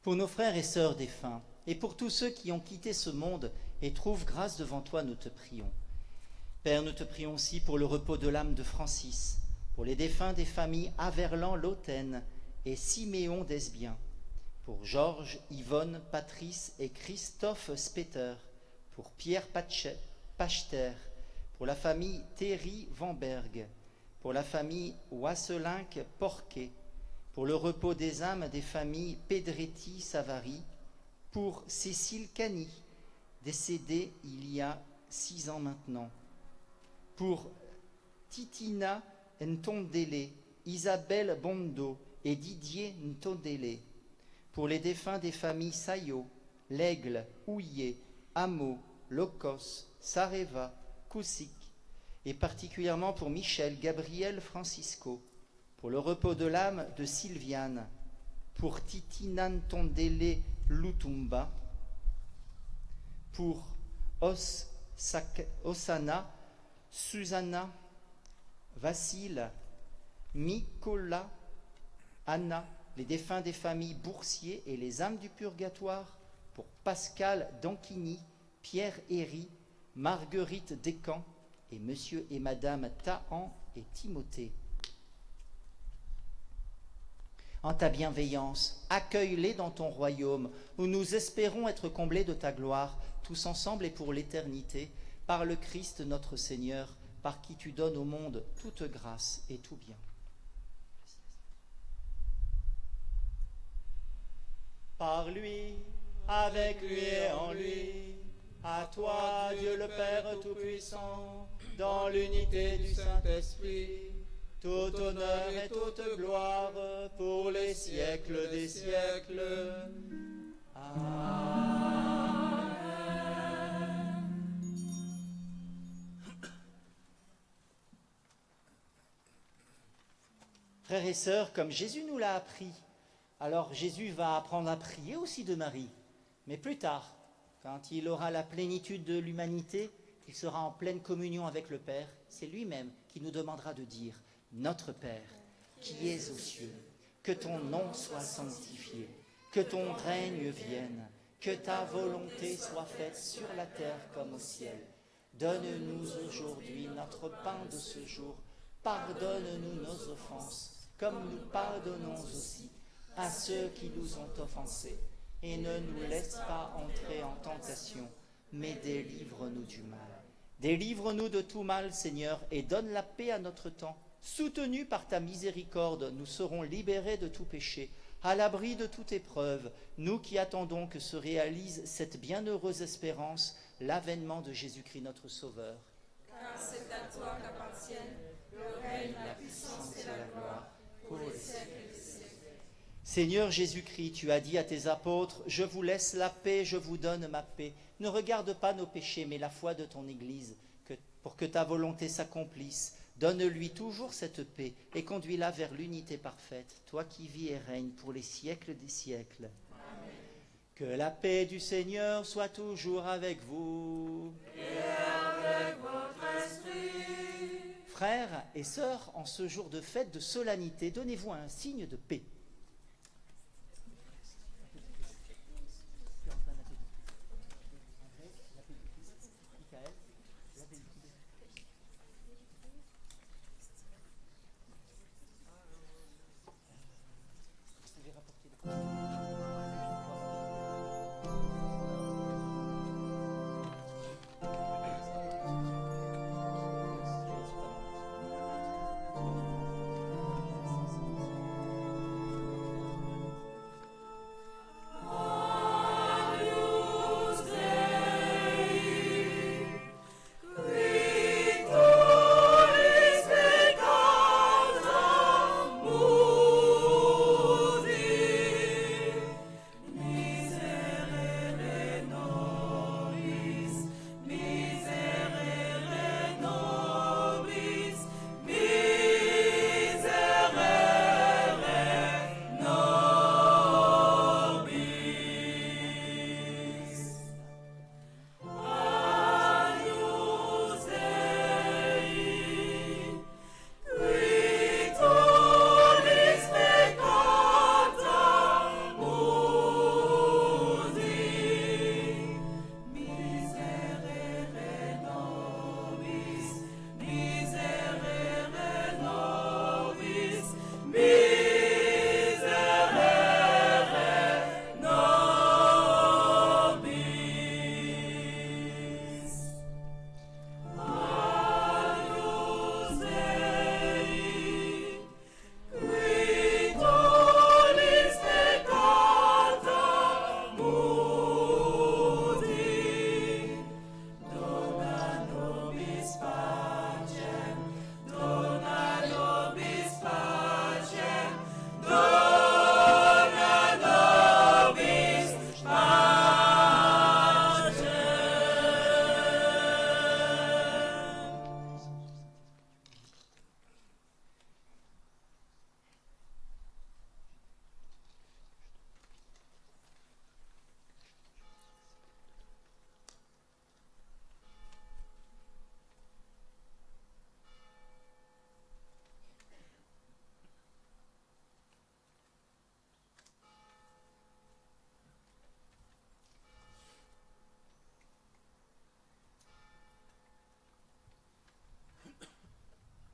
Pour nos frères et sœurs défunts, et pour tous ceux qui ont quitté ce monde et trouvent grâce devant toi, nous te prions. Père, nous te prions aussi pour le repos de l'âme de Francis, pour les défunts des familles Averlan-Lautaine et Siméon d'Esbien, pour Georges, Yvonne, Patrice et Christophe Speter, pour Pierre Pachter, pour la famille Thierry Vanberg, pour la famille Wasselinck-Porquet, pour le repos des âmes des familles Pedretti-Savary, pour Cécile Cani, décédée il y a 6 ans maintenant, pour Titina Ntondele, Isabelle Bondo et Didier Ntondele, pour les défunts des familles Sayo, L'Aigle, Houillet, Hameau, Locos, Sareva, Koussik, et particulièrement pour Michel, Gabriel, Francisco, pour le repos de l'âme de Sylviane, pour Titina Ntondele Lutumba, pour Osana, Susanna, Vassil, Mikola, Anna, les défunts des familles Boursier et les âmes du purgatoire, pour Pascal Danquini, Pierre Héry, Marguerite Descamps et Monsieur et Madame Tahan et Timothée. En ta bienveillance, accueille-les dans ton royaume, où nous espérons être comblés de ta gloire, tous ensemble et pour l'éternité, par le Christ notre Seigneur, par qui tu donnes au monde toute grâce et tout bien. Par lui, avec lui et en lui, à toi, Dieu le Père Tout-Puissant, dans l'unité du Saint-Esprit, tout honneur et toute gloire pour les siècles des siècles. Amen. Frères et sœurs, comme Jésus nous l'a appris, alors Jésus va apprendre à prier aussi de Marie, mais plus tard, quand il aura la plénitude de l'humanité, il sera en pleine communion avec le Père, c'est lui-même qui nous demandera de dire « Notre Père, qui es aux cieux, que ton nom soit sanctifié, que ton règne vienne, que ta volonté soit faite sur la terre comme au ciel. Donne-nous aujourd'hui notre pain de ce jour, pardonne-nous nos offenses, comme nous pardonnons aussi à ceux qui nous ont offensés, et ne nous laisse pas entrer en tentation, mais délivre-nous du mal. Délivre-nous de tout mal, Seigneur, et donne la paix à notre temps. Soutenus par ta miséricorde, nous serons libérés de tout péché, à l'abri de toute épreuve, nous qui attendons que se réalise cette bienheureuse espérance, l'avènement de Jésus-Christ notre Sauveur. Car c'est à toi qu'appartiennent le règne, la puissance et la gloire pour les siècles des siècles. Seigneur Jésus-Christ, tu as dit à tes apôtres, « Je vous laisse la paix, je vous donne ma paix. Ne regarde pas nos péchés, mais la foi de ton Église, pour que ta volonté s'accomplisse. Donne-lui toujours cette paix et conduis-la vers l'unité parfaite, toi qui vis et règnes pour les siècles des siècles. Amen. Que la paix du Seigneur soit toujours avec vous. Et avec votre esprit. Frères et sœurs, en ce jour de fête, de solennité, donnez-vous un signe de paix.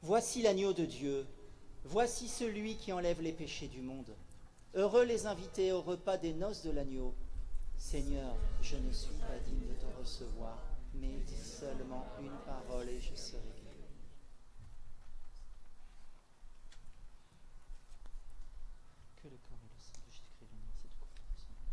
Voici l'agneau de Dieu, voici celui qui enlève les péchés du monde. Heureux les invités au repas des noces de l'agneau. Seigneur, je ne suis pas digne de te recevoir, mais dis seulement une parole et je serai guéri. Que le corps et le sang de Jésus-Christ l'unissent et du couvrent de son œuvre.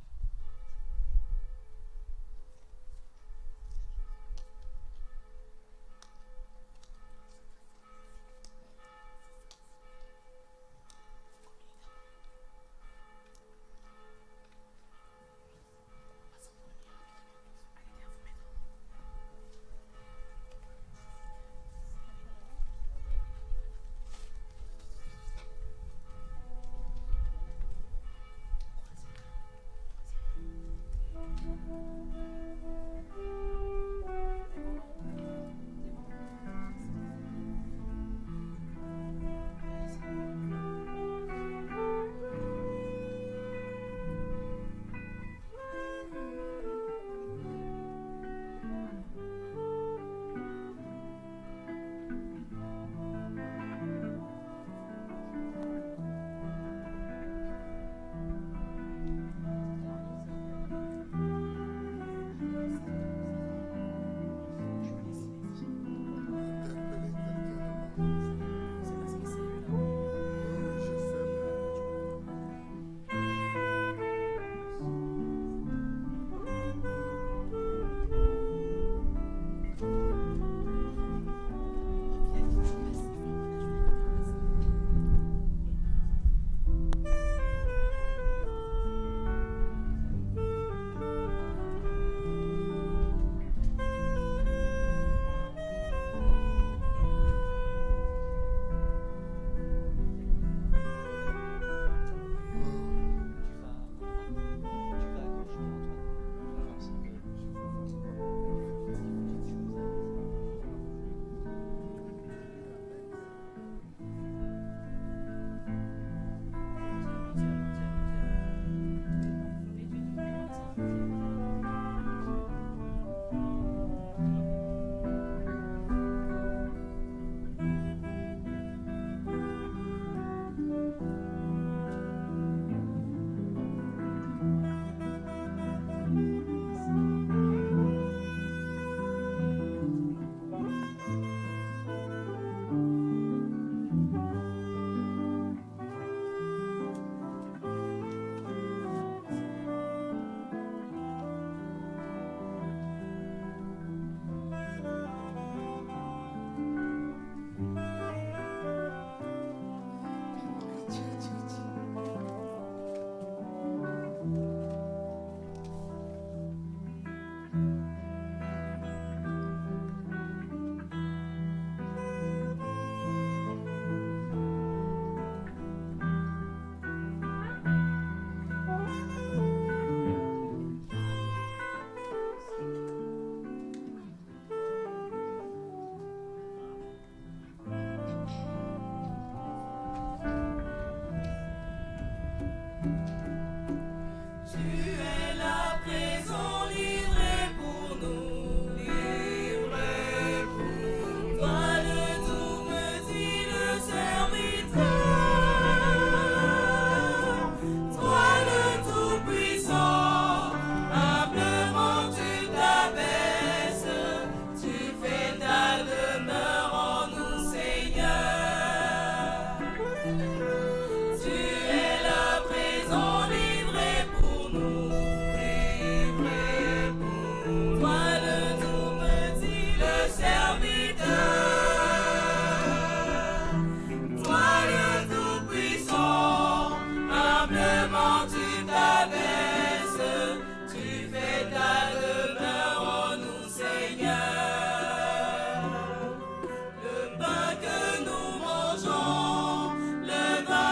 Le pain que nous mangeons, le vin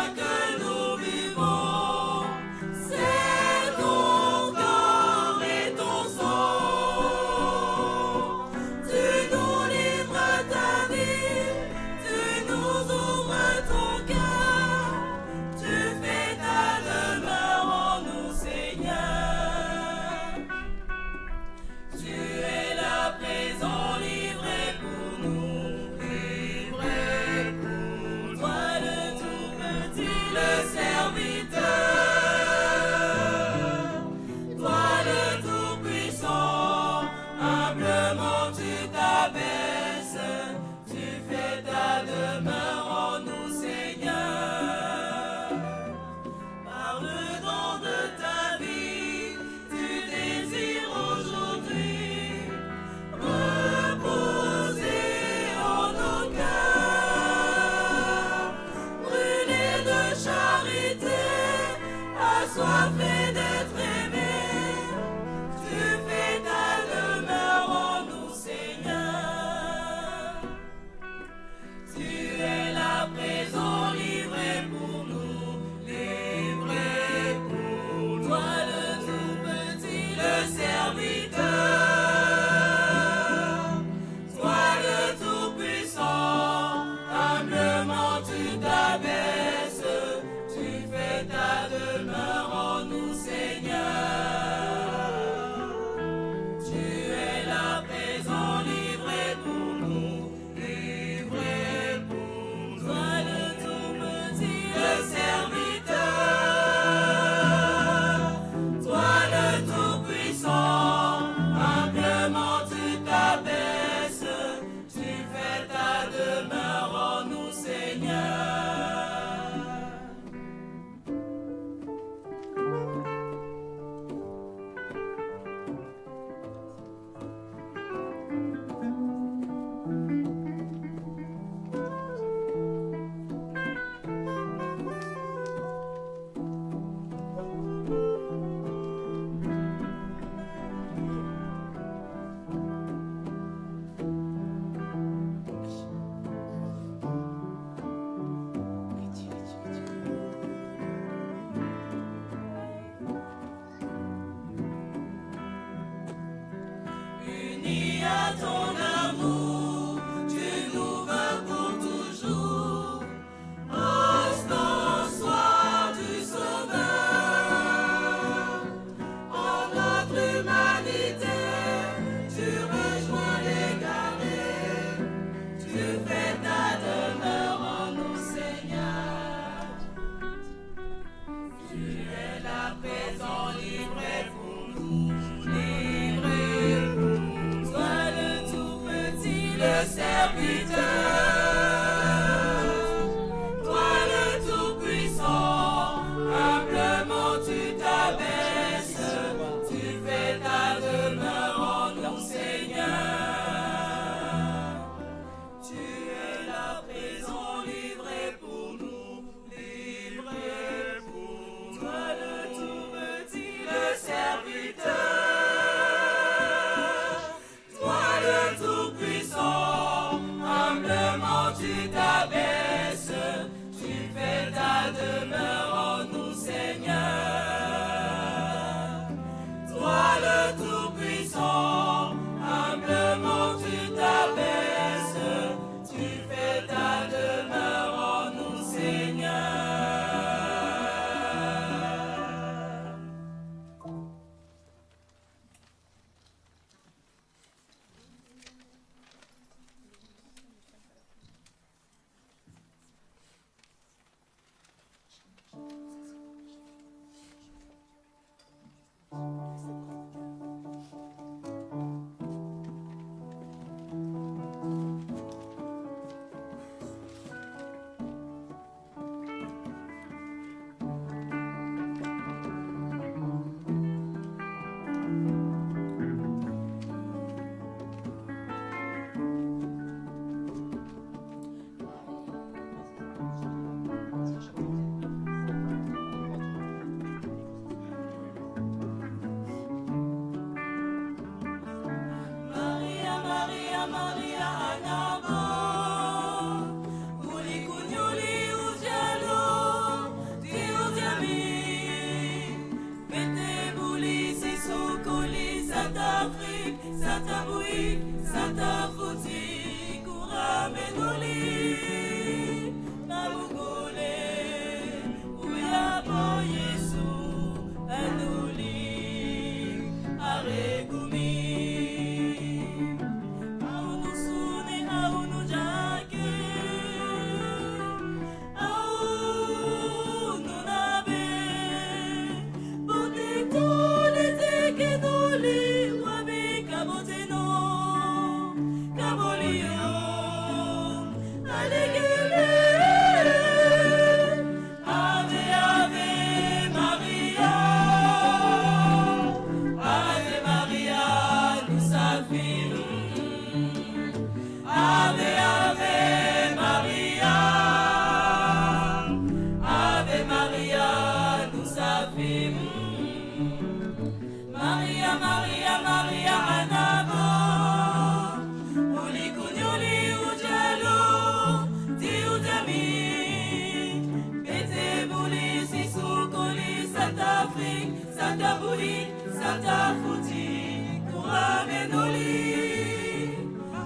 Monique, Santa Fouti, Kourame Noli,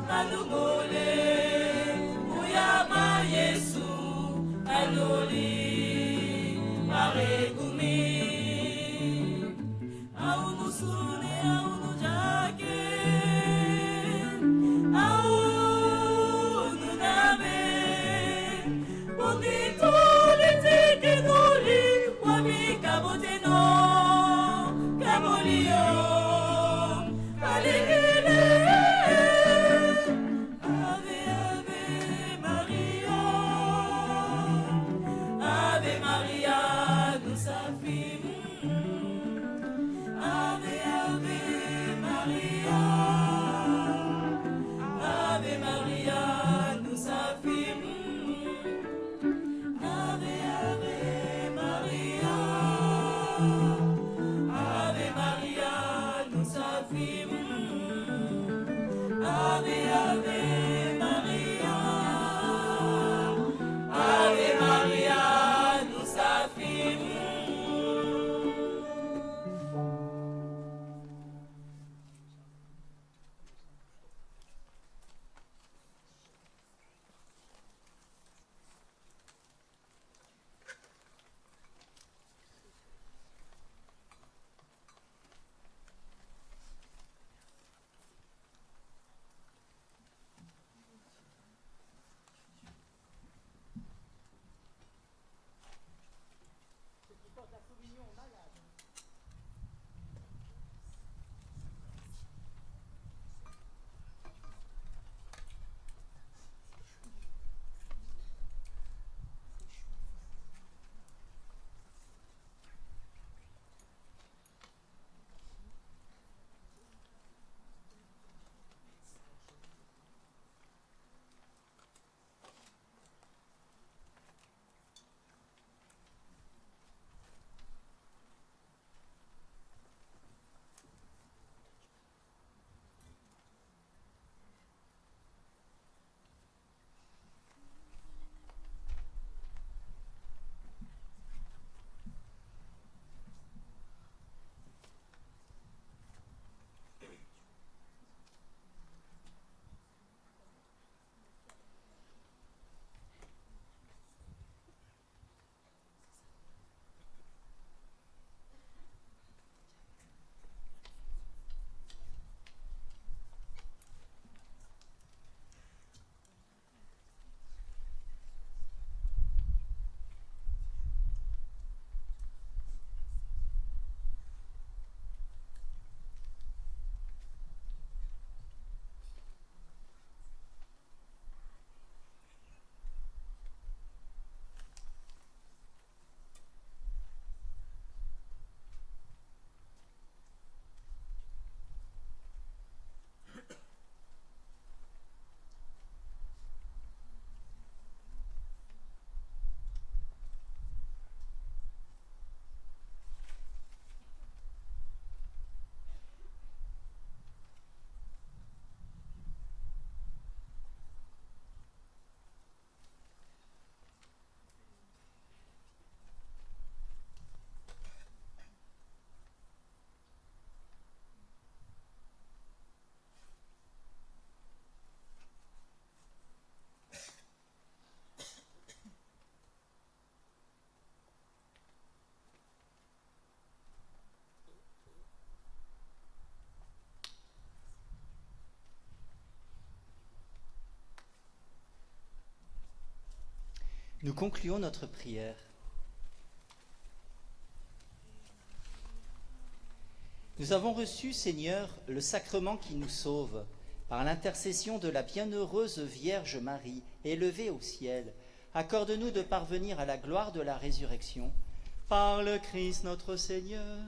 Anoumole, Ouyama Yesu, Anoli, Maregumi, Aounou Soune, Aounou Jake, Aounou Name, Bondito, Litike Noli, Wami Kaboteno, Kabolio, Kaligile, Ave, Ave Maria, Ave Maria, nous savons. Ave, Ave Maria, Ave Maria, nous savons. Ave, Ave Maria, Ave Maria, nous savons. Ave, Ave Maria, Ave Maria, nous savons. Nous concluons notre prière. Nous avons reçu, Seigneur, le sacrement qui nous sauve, par l'intercession de la bienheureuse Vierge Marie, élevée au ciel. Accorde-nous de parvenir à la gloire de la résurrection, par le Christ notre Seigneur.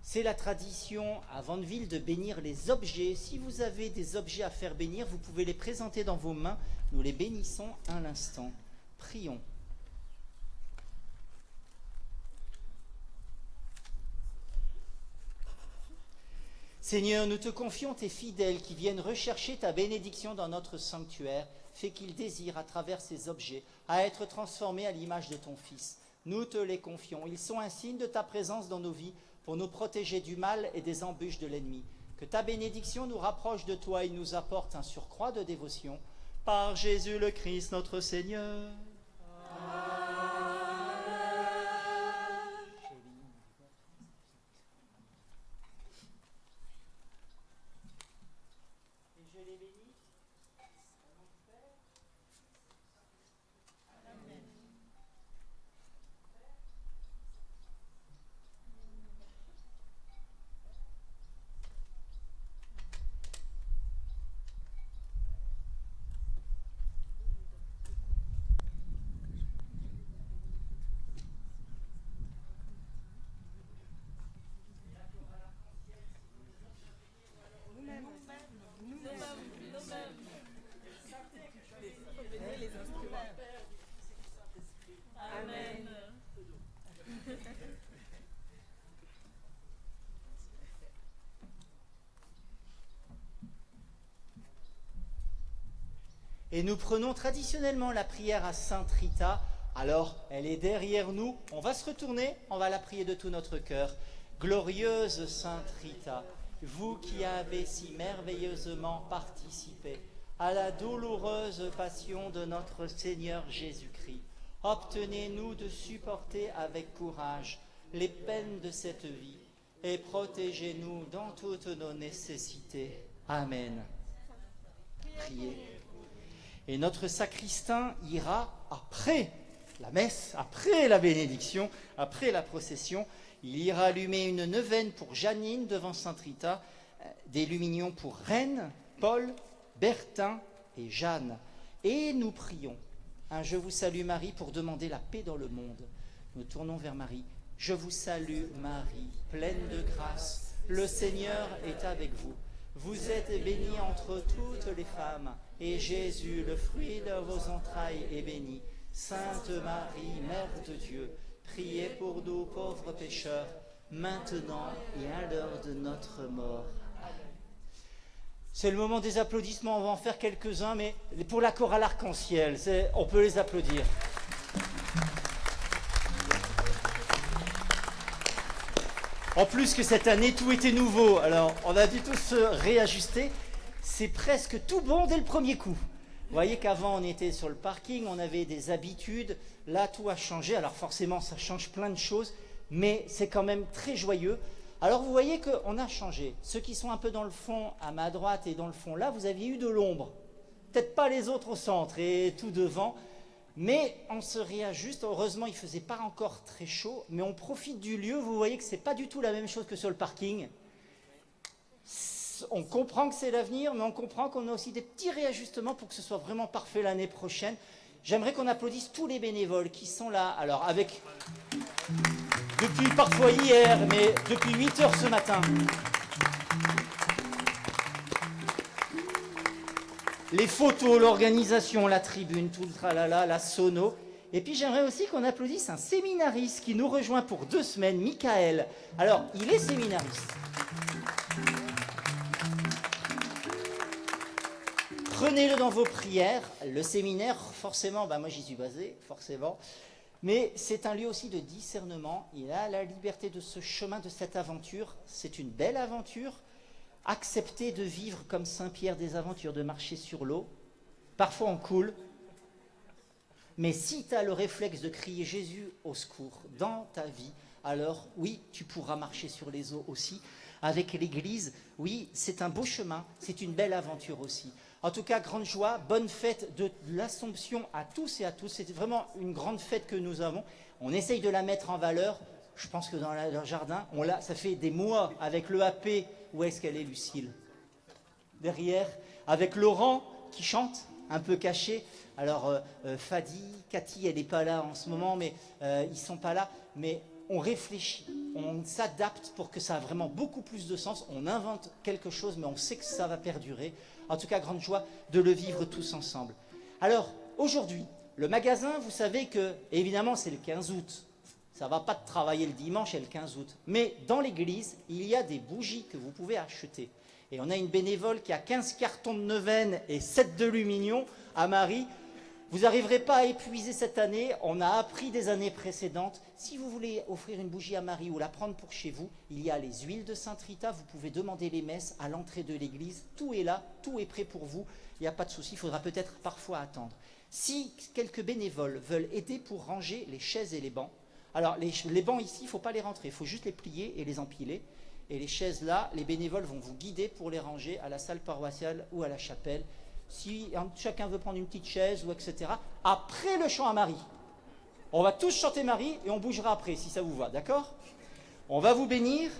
C'est la tradition à Vandeville de bénir les objets. Si vous avez des objets à faire bénir, vous pouvez les présenter dans vos mains. Nous les bénissons à l'instant. Prions. Seigneur, nous te confions tes fidèles qui viennent rechercher ta bénédiction dans notre sanctuaire. Fais qu'ils désirent, à travers ces objets, à être transformés à l'image de ton Fils. Nous te les confions. Ils sont un signe de ta présence dans nos vies pour nous protéger du mal et des embûches de l'ennemi. Que ta bénédiction nous rapproche de toi et nous apporte un surcroît de dévotion. Par Jésus le Christ, notre Seigneur. Et nous prenons traditionnellement la prière à Sainte Rita. Alors, elle est derrière nous. On va se retourner, on va la prier de tout notre cœur. Glorieuse Sainte Rita, vous qui avez si merveilleusement participé à la douloureuse passion de notre Seigneur Jésus-Christ, obtenez-nous de supporter avec courage les peines de cette vie et protégez-nous dans toutes nos nécessités. Amen. Priez. Et notre sacristain ira après la messe, après la bénédiction, après la procession. Il ira allumer une neuvaine pour Janine devant Sainte Rita, des lumignons pour Reine, Paul, Bertin et Jeanne. Et nous prions un Je vous salue Marie pour demander la paix dans le monde. Nous tournons vers Marie. Je vous salue Marie, pleine de grâce. Le Seigneur est avec vous. Vous êtes bénie entre toutes les femmes, et Jésus, le fruit de vos entrailles, est béni. Sainte Marie, Mère de Dieu, priez pour nous pauvres pécheurs, maintenant et à l'heure de notre mort. C'est le moment des applaudissements, on va en faire quelques-uns, mais pour la chorale arc-en-ciel, on peut les applaudir. En plus que cette année, tout était nouveau, alors on a dû tous se réajuster. C'est presque tout bon dès le premier coup. Vous voyez qu'avant, on était sur le parking, on avait des habitudes. Là, tout a changé. Alors forcément, ça change plein de choses, mais c'est quand même très joyeux. Alors vous voyez qu'on a changé. Ceux qui sont un peu dans le fond, à ma droite et dans le fond là, vous aviez eu de l'ombre. Peut-être pas les autres au centre et tout devant. Mais on se réajuste. Heureusement, il ne faisait pas encore très chaud, mais on profite du lieu. Vous voyez que ce n'est pas du tout la même chose que sur le parking. On comprend que c'est l'avenir, mais on comprend qu'on a aussi des petits réajustements pour que ce soit vraiment parfait l'année prochaine. J'aimerais qu'on applaudisse tous les bénévoles qui sont là. Alors, depuis parfois hier, mais depuis 8 heures ce matin. Les photos, l'organisation, la tribune, tout le tralala, la sono. Et puis j'aimerais aussi qu'on applaudisse un séminariste qui nous rejoint pour 2 semaines, Michael. Alors, il est séminariste. Prenez-le dans vos prières. Le séminaire, forcément, moi j'y suis basé, forcément. Mais c'est un lieu aussi de discernement. Il a la liberté de ce chemin, de cette aventure. C'est une belle aventure. Accepter de vivre comme Saint-Pierre des Aventures, de marcher sur l'eau. Parfois on coule. Mais si tu as le réflexe de crier Jésus au secours dans ta vie, alors oui, tu pourras marcher sur les eaux aussi. Avec l'Église, oui, c'est un beau chemin, c'est une belle aventure aussi. En tout cas, grande joie, bonne fête de l'Assomption à tous et à tous. C'est vraiment une grande fête que nous avons. On essaye de la mettre en valeur. Je pense que dans leur jardin, ça fait des mois avec le AP. Où est-ce qu'elle est, Lucille? Derrière, avec Laurent qui chante, un peu caché. Alors, Fadi, Cathy, elle n'est pas là en ce moment, mais ils ne sont pas là. Mais on réfléchit, on s'adapte pour que ça ait vraiment beaucoup plus de sens. On invente quelque chose, mais on sait que ça va perdurer. En tout cas, grande joie de le vivre tous ensemble. Alors, aujourd'hui, le magasin, vous savez que, évidemment, c'est le 15 août. Ça ne va pas de travailler le dimanche et le 15 août. Mais dans l'église, il y a des bougies que vous pouvez acheter. Et on a une bénévole qui a 15 cartons de neuvaine et 7 de lumignon à Marie. Vous n'arriverez pas à épuiser cette année. On a appris des années précédentes. Si vous voulez offrir une bougie à Marie ou la prendre pour chez vous, il y a les huiles de Sainte Rita. Vous pouvez demander les messes à l'entrée de l'église. Tout est là, tout est prêt pour vous. Il n'y a pas de souci, il faudra peut-être parfois attendre. Si quelques bénévoles veulent aider pour ranger les chaises et les bancs, alors les bancs ici, il ne faut pas les rentrer, il faut juste les plier et les empiler. Et les chaises là, les bénévoles vont vous guider pour les ranger à la salle paroissiale ou à la chapelle. Si chacun veut prendre une petite chaise ou etc. Après le chant à Marie, on va tous chanter Marie et on bougera après si ça vous va, d'accord? On va vous bénir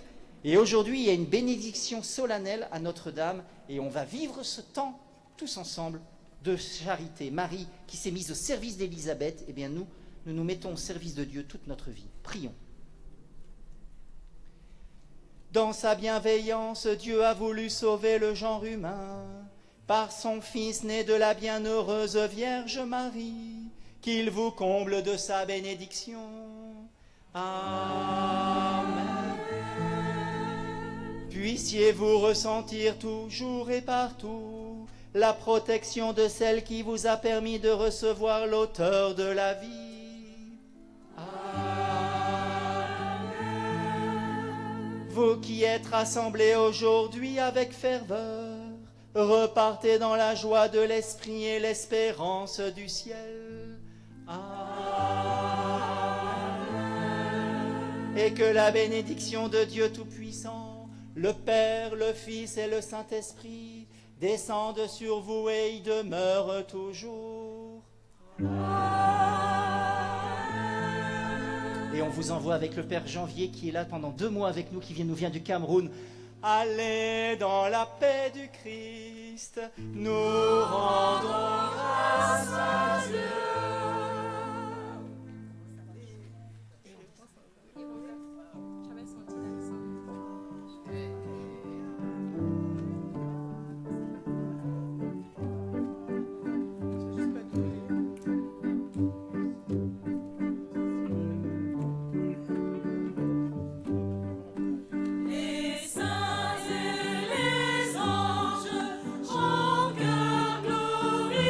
et aujourd'hui il y a une bénédiction solennelle à Notre-Dame et on va vivre ce temps tous ensemble de charité. Marie qui s'est mise au service d'Élisabeth, eh bien nous nous mettons au service de Dieu toute notre vie. Prions. Dans sa bienveillance, Dieu a voulu sauver le genre humain par son Fils né de la bienheureuse Vierge Marie, qu'il vous comble de sa bénédiction. Amen. Puissiez-vous ressentir toujours et partout la protection de celle qui vous a permis de recevoir l'auteur de la vie. Vous qui êtes rassemblés aujourd'hui avec ferveur, repartez dans la joie de l'esprit et l'espérance du ciel. Amen. Et que la bénédiction de Dieu Tout-Puissant, le Père, le Fils et le Saint-Esprit descendent sur vous et y demeurent toujours. Et on vous envoie avec le Père Janvier qui est là pendant 2 mois avec nous, qui nous vient du Cameroun. Allez dans la paix du Christ, nous rendons grâce à Dieu. Glory.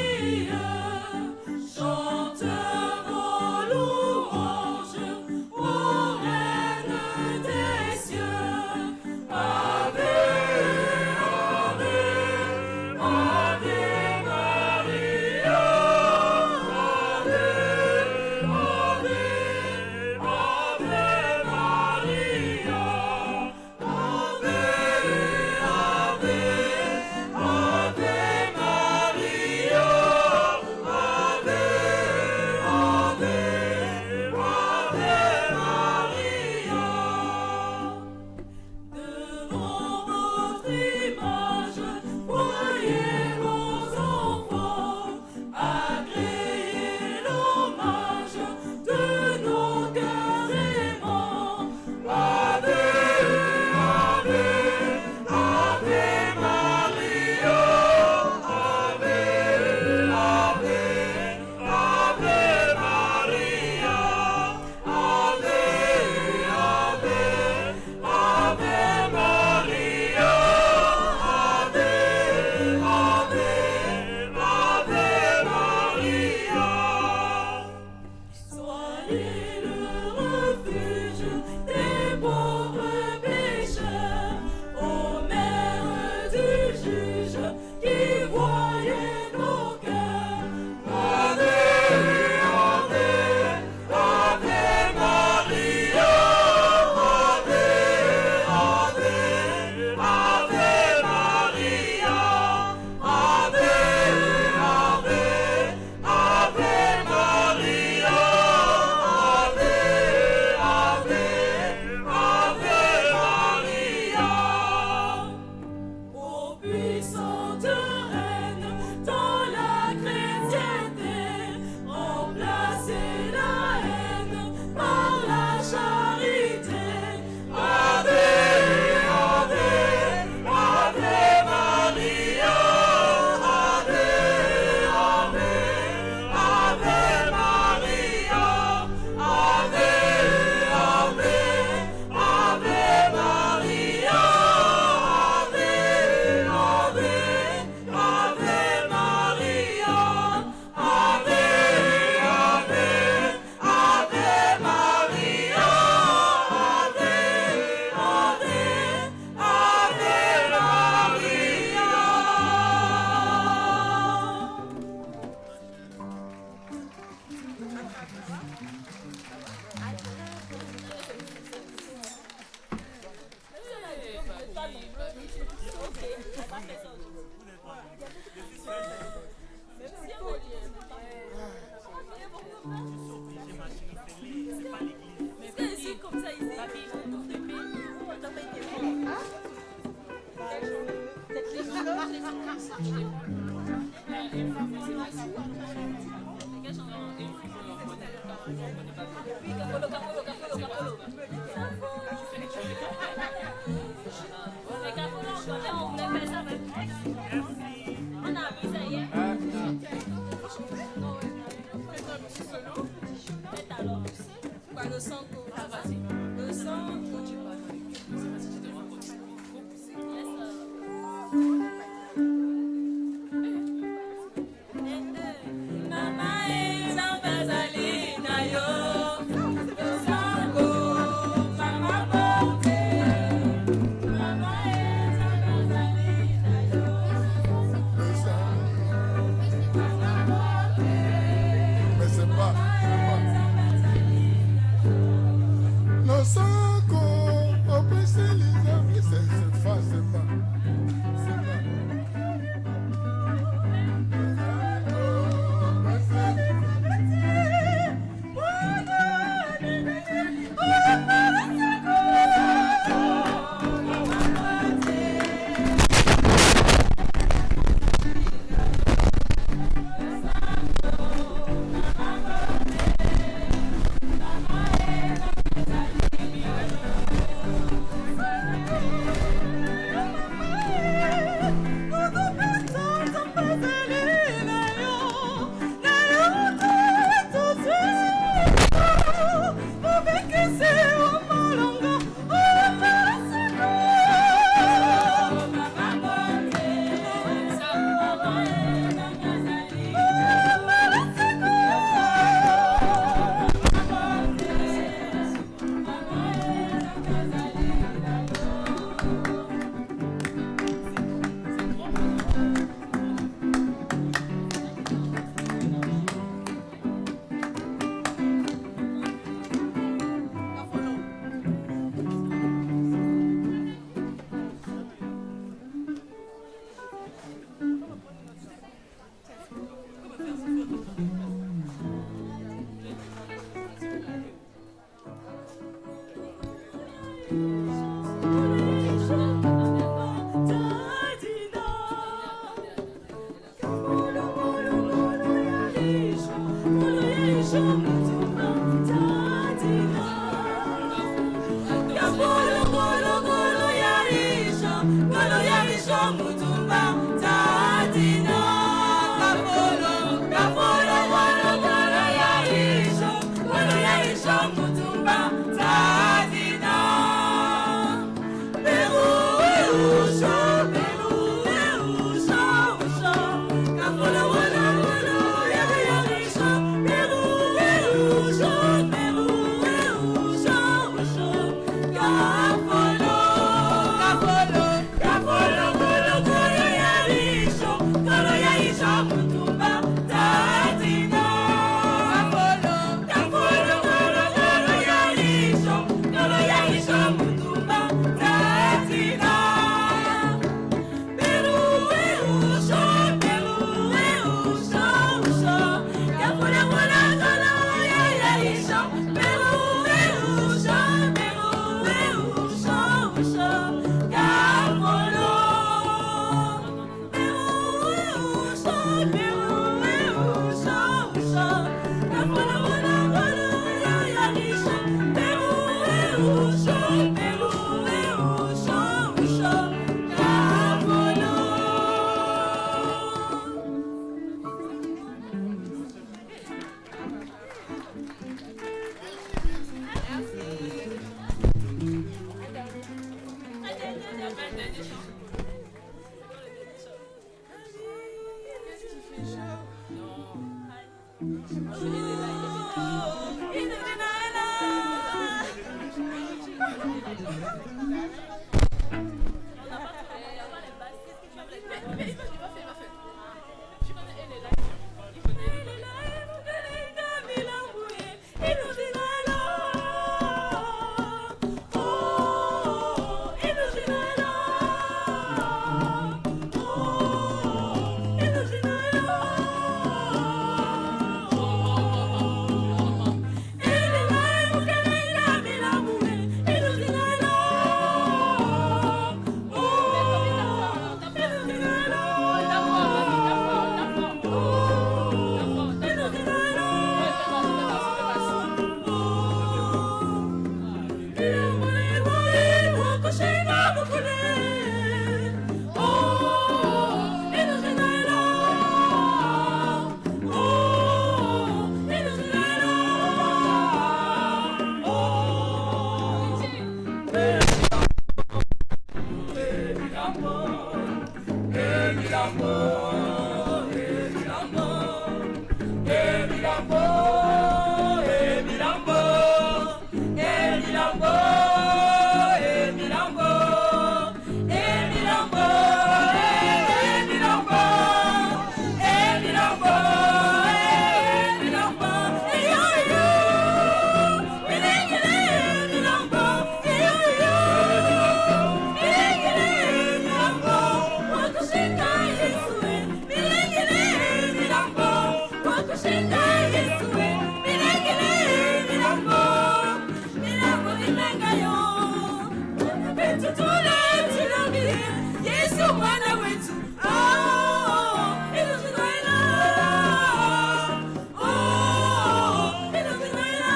Oh,